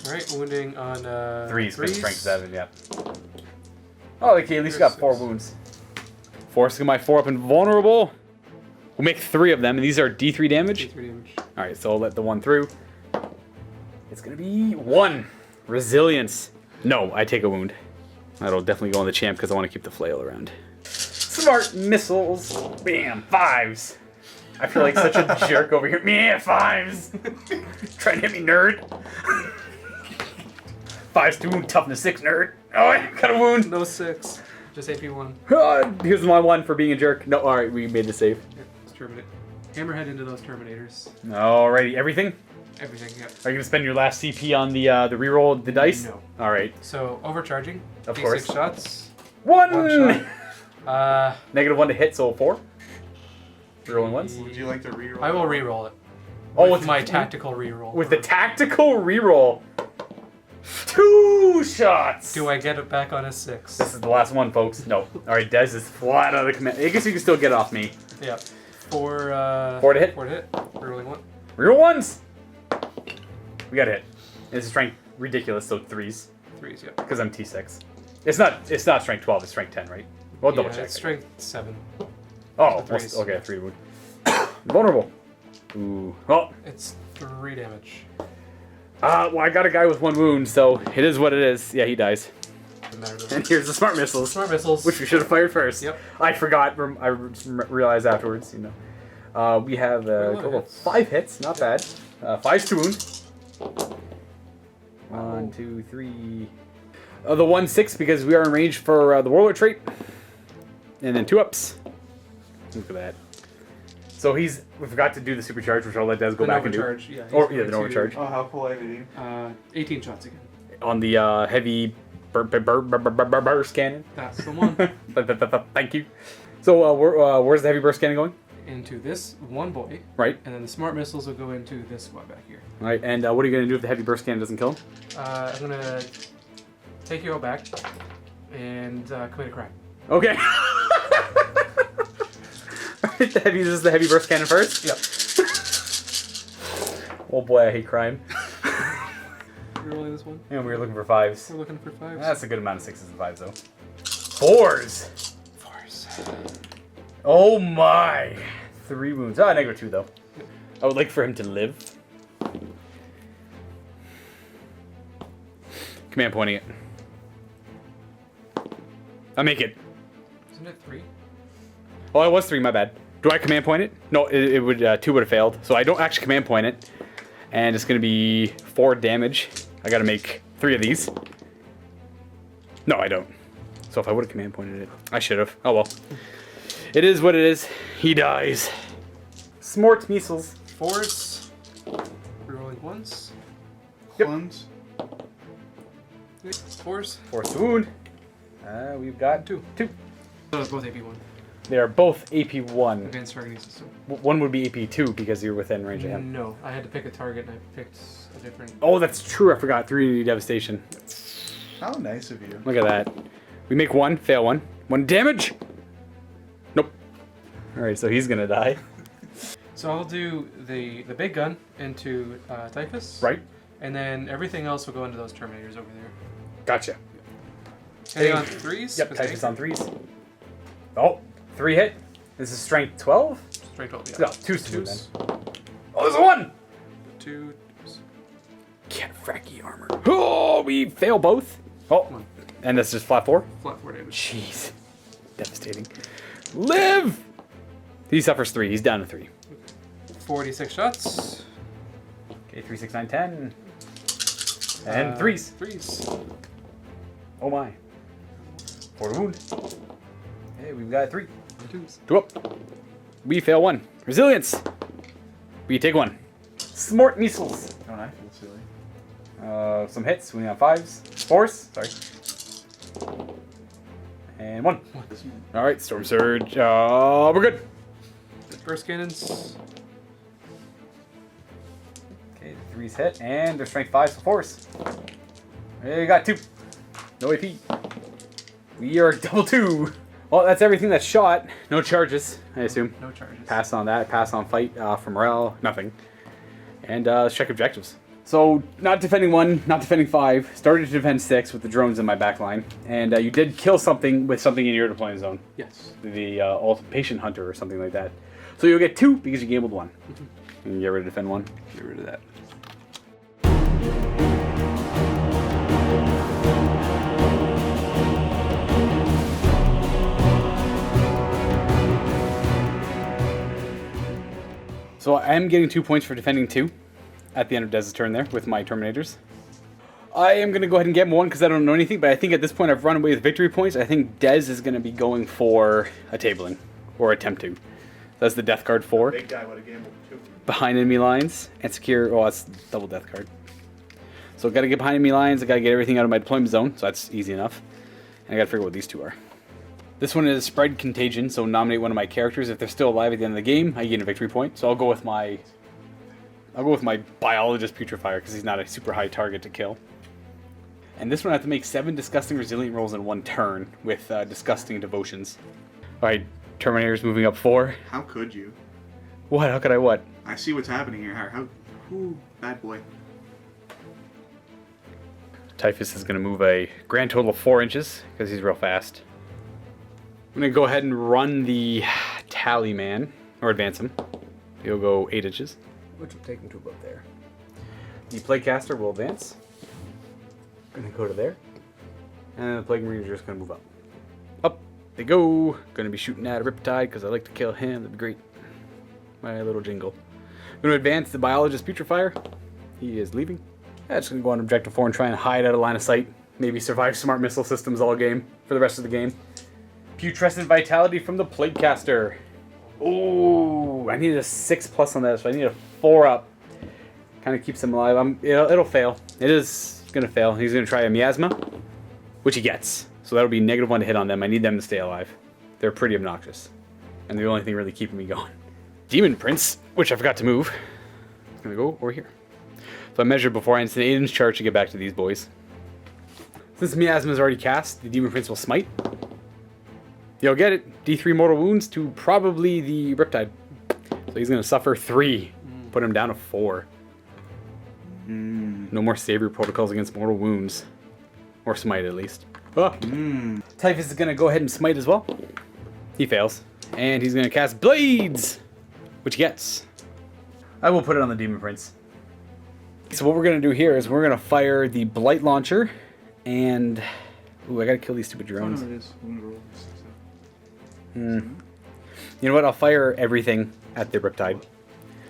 Alright, wounding on 3s for strength 7, yeah. Oh, okay, at least you got 4 wounds. Forcing my 4 up invulnerable. We'll make 3 of them, and these are D3 damage? D3 damage. Alright, so I'll let the 1 through. It's going to be 1. Resilience. No, I take a wound. That'll definitely go on the champ because I want to keep the flail around. Smart missiles. Bam. 5s. I feel like such a jerk over here. Yeah, 5s. Trying to hit me, nerd. 5s to wound. Toughness 6, nerd. Oh, I got a wound. No 6. Just AP 1. Here's my 1 for being a jerk. No, alright, we made the save. Yep, let's terminate. Hammerhead into those Terminators. Alrighty, everything? Everything, yep. Are you going to spend your last CP on the reroll of the dice? No. Alright. So, overcharging. Of D6 course. shots. 1! shot. -1 to hit, so 4. Rerolling once. Would you like to reroll? I will reroll it. Oh, with my tactical reroll. With the tactical reroll. 2 shots! Do I get it back on a 6? This is the last one, folks. No. Alright, Dez is flat out of the command. I guess you can still get off me. Yep. 4 4 to hit. 4 to hit. Rerolling 1. Reroll 1s! We got a hit. This is strength ridiculous, so 3s. 3s, yep. Because I'm T6. It's not strength 12, it's strength 10, right? We'll double check. It's strength 7. Oh, the 3s. okay, 3 wound. Vulnerable. Ooh. Oh. It's 3 damage. Well, I got a guy with 1 wound, so it is what it is. Yeah, he dies. Doesn't matter to And here's the smart missiles. Smart missiles. Which we should have fired first. Yep. I forgot. I realized afterwards, you know. We have a total of 5 hits. Not bad. 5's to wound. 1, 2, 3. The 1/6 because we are in range for the Warlord trait. And then 2 ups. Look at that. So we forgot to do the supercharge, which I'll let Des go back and do. Yeah, The overcharge. Oh, how polite of you. 18 shots again. On the heavy burst cannon. That's the one. Thank you. So where's the heavy burst cannon going? Into this one boy. Right. And then the smart missiles will go into this one back here. All right. And what are you going to do if the heavy burst cannon doesn't kill him? I'm going to take you out back and commit a crime. Okay. Alright, this is the heavy burst cannon first? Yep. Oh boy, I hate crime. You're rolling this one? And we were looking for 5s. We're looking for 5s. That's a good amount of 6s and 5s though. 4s! 4s. Oh my! 3 wounds. Ah, -2 though. I would like for him to live. Command pointing it. I make it. Isn't it 3? Oh, it was 3, my bad. Do I command point it? No, it would 2 would have failed. So I don't actually command point it. And it's going to be 4 damage. I got to make 3 of these. No, I don't. So if I would have command pointed it, I should have. Oh well. It is what it is. He dies. Smart measles. 4s. Rerolling 1s. Yep. 1s. 4s. 4th wound. We've got 2. 2. So it's both AP1. They are both AP1. Advanced targeting system. One would be AP2 because you're within range of him. No, I had to pick a target and I picked a different. Oh, that's true. I forgot. 3 devastation. How nice of you. Look at that. We make 1, fail 1. 1 damage. Nope. All right, so he's gonna die. So I'll do the big gun into Typhus. Right. And then everything else will go into those Terminators over there. Gotcha. Hitting on 3s? Yep, Typhus on 3s. Oh, 3 hit. This is strength 12? Strength 12, yeah. No, 2's then. Oh, there's a 1! 2. Cat fracky armor. Oh, we fail both. Oh, and that's just flat 4? Flat 4 damage. Jeez. Devastating. Live! He suffers 3. He's down to 3. 46 shots. Okay, 3, 6, 9, 10. And 3s. 3s. Oh my. 4 to wound. Hey, we've got 3. 2s. 2 up. We fail 1. Resilience. We take 1. Smart measles. Don't I feel silly? Some hits. We have 5s. 4s. Sorry. And 1. All right, Storm Surge. We're good. Burst cannons. Okay, the 3s hit, and they're strength 5s, so 4s. Hey, you got 2. No AP. We are double 2. Well, that's everything that's shot. No charges, I assume. No charges. Pass on that. Pass on fight for morale. Nothing. And let's check objectives. So, not defending 1, not defending 5. Started to defend 6 with the drones in my back line. And you did kill something with something in your deployment zone. Yes. The patient hunter or something like that. So you'll get 2 because you gambled 1. And get rid of defend 1. Get rid of that. So I am getting 2 points for defending 2 at the end of Dez's turn there with my Terminators. I am going to go ahead and get 1 because I don't know anything, but I think at this point I've run away with victory points. I think Dez is going to be going for a tabling, or attempt to. That's the death card 4. Big guy would have gambled 2. Behind enemy lines and secure. Oh, that's double death card. So I got to get behind enemy lines. I got to get everything out of my deployment zone, so that's easy enough. And I got to figure out what these 2 are. This one is spread contagion, so nominate one of my characters. If they're still alive at the end of the game, I gain a victory point. So I'll go with my biologist putrefier because he's not a super high target to kill. And this one I have to make 7 disgusting resilient rolls in 1 turn with disgusting devotions. All right, Terminator's moving up 4. How could you? What? How could I what? I see what's happening here. Ooh, bad boy. Typhus is going to move a grand total of 4 inches because he's real fast. I'm going to go ahead and run the tally man, or advance him. He'll go 8 inches, which will take him to about there. The Plaguecaster will advance. Going to go to there. And the Plague Marines are just going to move up. Up they go. Going to be shooting at a Riptide because I like to kill him. That'd be great. My little jingle. Going to advance the Biologist Putrefier. He is leaving. Yeah, just going to go on Objective 4 and try and hide out of line of sight. Maybe survive smart missile systems all game for the rest of the game. Putrescent Vitality from the Plaguecaster. Ooh, I needed a 6+ on that, so I need a 4 up. Kind of keeps him alive. It'll fail. It is going to fail. He's going to try a Miasma, which he gets. So that'll be -1 to hit on them. I need them to stay alive. They're pretty obnoxious. And the only thing really keeping me going. Demon Prince, which I forgot to move. It's going to go over here. So I measured before. It's an 8-inch charge to get back to these boys. Since Miasma is already cast, the Demon Prince will smite. You'll get it. D3 mortal wounds to probably the Riptide. So he's going to suffer 3. Put him down to 4. No more Savior protocols against mortal wounds. Or smite, at least. Oh. Typhus is going to go ahead and smite as well. He fails. And he's going to cast Blades, which he gets. I will put it on the Demon Prince. So what we're going to do here is we're going to fire the Blight Launcher. And... Ooh, I got to kill these stupid drones. Oh, no, it is. I'm gonna roll this. You know what? I'll fire everything at the Riptide.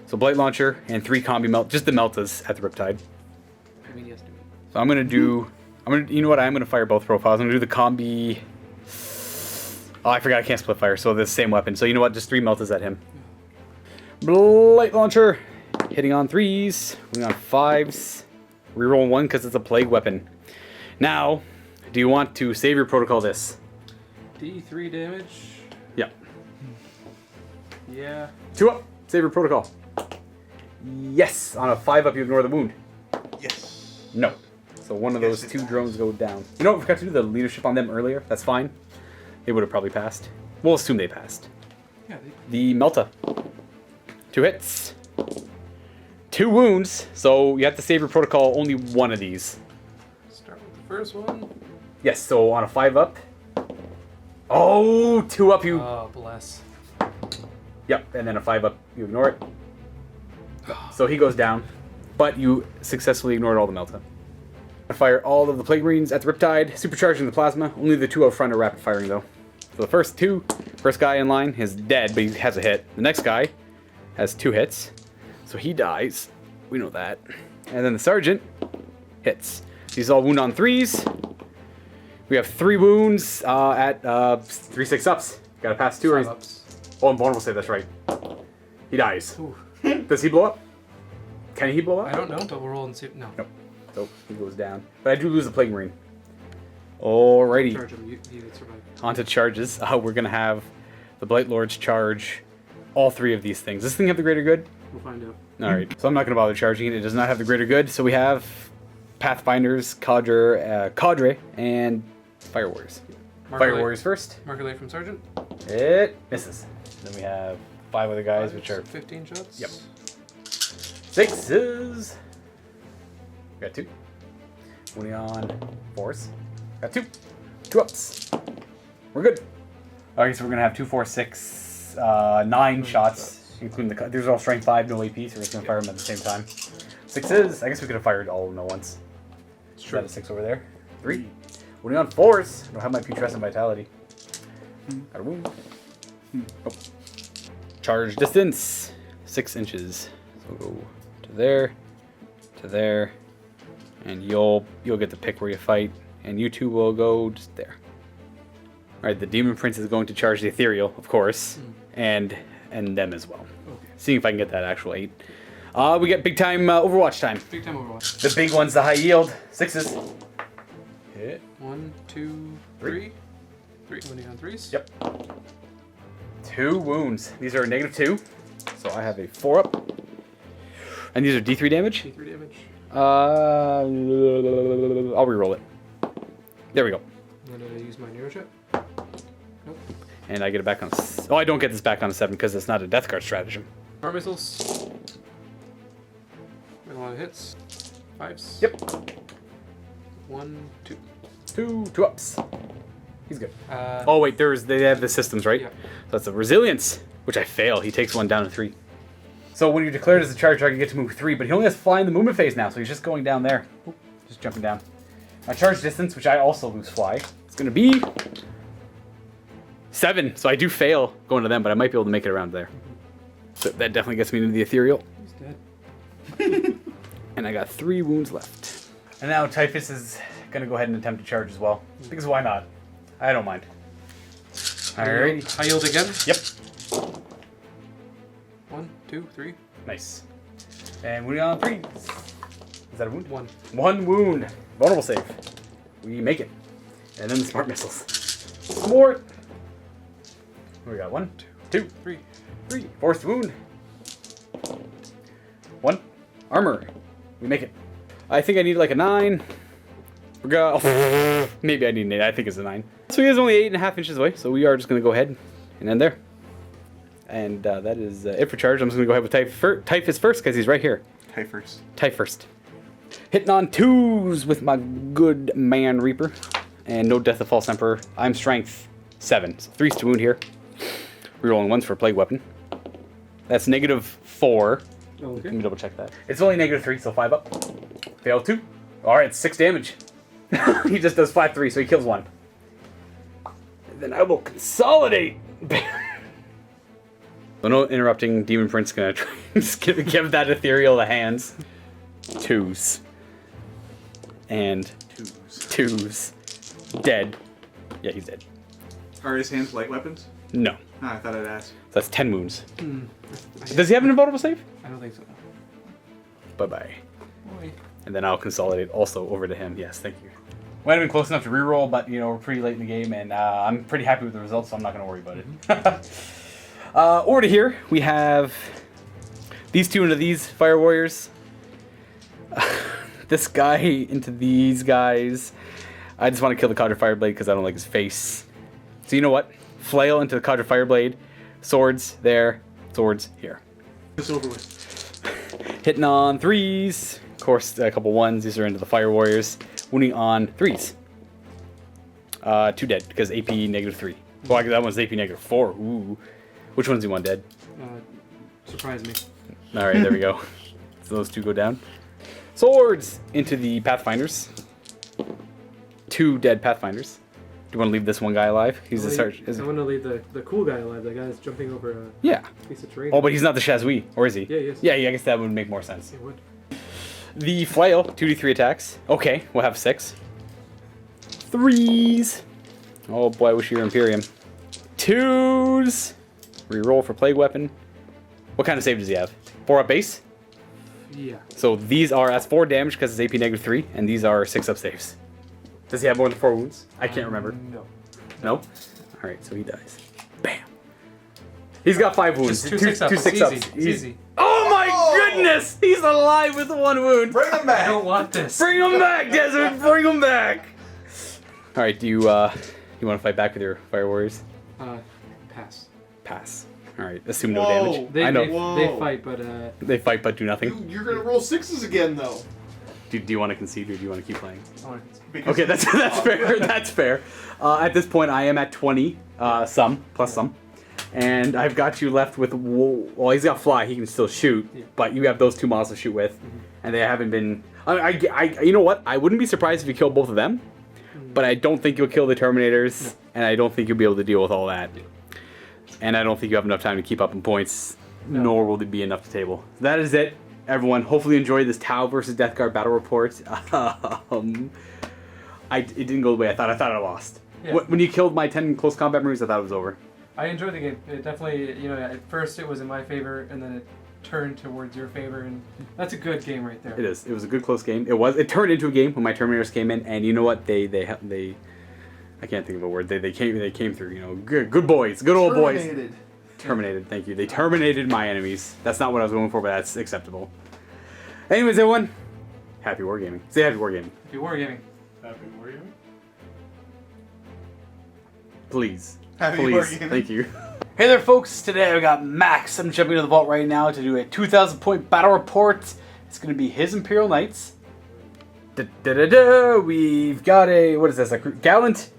So Blight Launcher and 3 combi melt, just the Meltas at the Riptide. I mean, yes, do it. So I'm gonna do, you know what? I'm gonna fire both profiles. I'm gonna do the combi. Oh, I forgot I can't split fire. So the same weapon. So you know what? Just 3 Meltas at him. Blight Launcher, hitting on 3s, hitting on 5s. Reroll 1 because it's a plague weapon. Now, do you want to save your protocol this? D3 damage. Yeah. Yeah. 2 up. Save your protocol. Yes. On a 5 up, you ignore the wound. Yes. No. So one of Yes, those it 2 does. drones go down. You know what? We forgot to do the leadership on them earlier. That's fine. They would have probably passed. We'll assume they passed. Yeah. The Melta. 2 hits. 2 wounds. So you have to save your protocol only one of these. Start with the first one. Yes. So on a 5 up. Oh, 2 up. You. Oh, bless. Yep. And then a 5 up. You ignore it. So he goes down. But you successfully ignored all the Melta. Fire all of the Plague Marines at the Riptide, supercharging the plasma. Only the 2 out front are rapid firing though. So the first guy in line is dead, but he has a hit. The next guy has 2 hits, so he dies. We know that. And then the sergeant hits. These all wound on 3s. We have 3 wounds at 3 6-ups. Gotta pass 2 or he's... Ups. Oh, and vulnerable save, that's right. He dies. Ooh. Does he blow up? Can he blow up? I don't know, but we'll roll and see. No. Nope. So he goes down. But I do lose the Plague Marine. Alrighty. Charge him. He would survive. On to charges. We're going to have the Blightlords charge all 3 of these things. Does this thing have the greater good? We'll find out. Alright. So I'm not going to bother charging it. It does not have the greater good. So we have Pathfinders, Cadre, and Fire Warriors. Fire Warriors first. Mark from Sergeant. It misses. Then we have 5 other guys, which are 15 shots. Yep. 6s. Got 2. 20 on 4s. Got 2. 2 ups. We're good. Okay, so we're gonna have 2, 4, 6, 9 shots, including the. These are all strength 5, no AP, so we're just gonna fire them at the same time. 6s. I guess we could have fired all of them at once. It's Got true. a 6 over there. 3. 20 on 4s. I don't have my Putrescent Vitality. Got a wound. Oh. Charge distance 6 inches. So we'll go to there, and you'll get the pick where you fight, and you 2 will go just there. All right, the Demon Prince is going to charge the Ethereal, of course, and them as well. Okay. Seeing if I can get that actual 8. We get big time Overwatch time. Big time Overwatch. The big one's the high yield 6s. Hit. 1, 2, 3. 3. 20 on 3s. Yep. 2 wounds. These are a -2, so I have a 4 up. And these are D3 damage? D3 damage. I'll reroll it. There we go. And then I use my Neuro Chip. Nope. And I get it back on... Oh, I don't get this back on a 7 because it's not a Death Guard stratagem. Smart missiles. With a lot of hits. 5s. Yep. 1, 2. 2 ups. He's good. Oh, Oh, wait, they have the systems, right? Yeah. So that's a Resilience, which I fail. He takes 1 down to 3. So when you declare it as a charge target, you get to move 3, but he only has to fly in the movement phase now, so he's just going down there. Oop, just jumping down. My charge distance, which I also lose fly, it's going to be 7. So I do fail going to them, but I might be able to make it around there. So that definitely gets me into the Ethereal. he's dead. And I got 3 wounds left. And now Typhus is going to go ahead and attempt to charge as well. Because why not? I don't mind. Alrighty. High yield again. Yep. 1, 2, 3. Nice. And we on 3. Is that a wound? 1. 1 wound. Vulnerable save. We make it. And then the smart missiles. Smart. We got 1, 2, 3. 3. 4th wound. 1. Armor. We make it. I think I need like a 9. We're go. Maybe I need an 8. I think it's a 9. So he is only 8.5 inches away. So we are just going to go ahead and end there. And that is it for charge. I'm just going to go ahead with Typhus first because he's right here. Type first. Type first. Hitting on 2s with my good man Reaper. And no Death of False Emperor. I'm strength 7. So 3's to wound here. Rerolling ones for plague weapon. That's -4. Okay. Let me double check that. It's only -3, so 5 up. Fail 2. Alright, 6 damage. He just does 5-3, so he kills 1. And then I will consolidate. So no interrupting. Demon Prince gonna try and just give that ethereal the hands. 2s. And 2s. Dead. Yeah, he's dead. Are his hands light weapons? No. Oh, I thought I'd ask. So that's 10 wounds. Does he have an invulnerable save? I don't think so. Bye-bye. Boy. And then I'll consolidate also over to him. Yes, thank you. We haven't been close enough to reroll, but you know we're pretty late in the game, and I'm pretty happy with the results, so I'm not going to worry about it. Over to here, we have these two into these Fire Warriors. This guy into these guys. I just want to kill the Cadre Fireblade because I don't like his face. So you know what? Flail into the Cadre Fireblade. Swords there. Swords here. It's over with. Hitting on 3s. Of course, a couple 1s. These are into the Fire Warriors. Wounding on 3s. 2 dead because AP -3. Well, that one's AP -4. Ooh. Which ones do you want dead? Surprise me. All right, there we go. So those 2 go down. Swords into the Pathfinders. 2 dead Pathfinders. Do you want to leave this one guy alive? He's the search. I want to leave the cool guy alive. The guy that's jumping over a Yeah. piece of terrain. Oh, but he's not the Shazui, or is he? Yeah, he is. Yeah, I guess that would make more sense. It would. The flail, 2d3 attacks. Okay, we'll have 6. 3s. Oh boy, I wish you were Imperium. 2s. Reroll for plague weapon. What kind of save does he have? 4 up base? Yeah. So these are, that's 4 damage because it's AP -3, and these are 6 up saves. Does he have more than 4 wounds? I can't remember. No. No? Alright, so he dies. Bam! He's got 5 wounds. Just 2 6-ups. Two It's 6-ups. easy. It's easy. Oh my goodness! He's alive with 1 wound! Bring him back! I don't want this. Bring him back, Desert! Bring him back! Alright, do you want to fight back with your Fire Warriors? Pass. Pass. Alright, assume no Whoa. damage. They, I know. They fight, but They fight but do nothing. You're gonna roll 6s again, though. Do you want to concede or do you want to keep playing? Because Okay, that's fair. That's fair. At this point, I am at 20, some plus some, and I've got you left with. Well, he's got fly; he can still shoot, Yeah. but you have those 2 models to shoot with, and they haven't been. You know what? I wouldn't be surprised if you kill both of them, but I don't think you'll kill the Terminators, and I don't think you'll be able to deal with all that, and I don't think you have enough time to keep up in points, nor will there be enough to table. That is it. Everyone, hopefully enjoyed this Tau versus Death Guard battle report. It didn't go the way I thought. I thought I lost. Yeah. When you killed my 10 close combat Marines, I thought it was over. I enjoyed the game. It definitely, you know, at first it was in my favor, and then it turned towards your favor, and that's a good game right there. It is. It was a good close game. It turned into a game when my Terminators came in, and you know what? They I can't think of a word. They came through. You know, good boys, good old boys. Terminated. Thank you. They terminated my enemies. That's not what I was going for, but that's acceptable. Anyways, everyone, happy wargaming. Say happy wargaming. If you wargaming. Happy wargaming? Please. Happy Please. wargaming. Thank you. Hey there, folks. Today I got Max. I'm jumping into the vault right now to do a 2,000 point battle report. It's going to be his Imperial Knights. We've got a, what is this, a Gallant?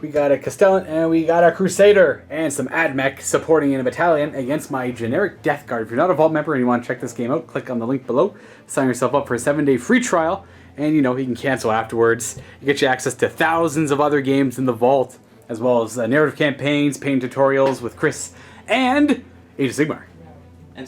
We got a Castellan, and we got a Crusader, and some AdMech supporting in a battalion against my generic Death Guard. If you're not a Vault member and you want to check this game out, click on the link below. Sign yourself up for a 7-day free trial, and you know, you can cancel afterwards. You get you access to thousands of other games in the Vault, as well as narrative campaigns, painting tutorials with Chris, and Age of Sigmar. And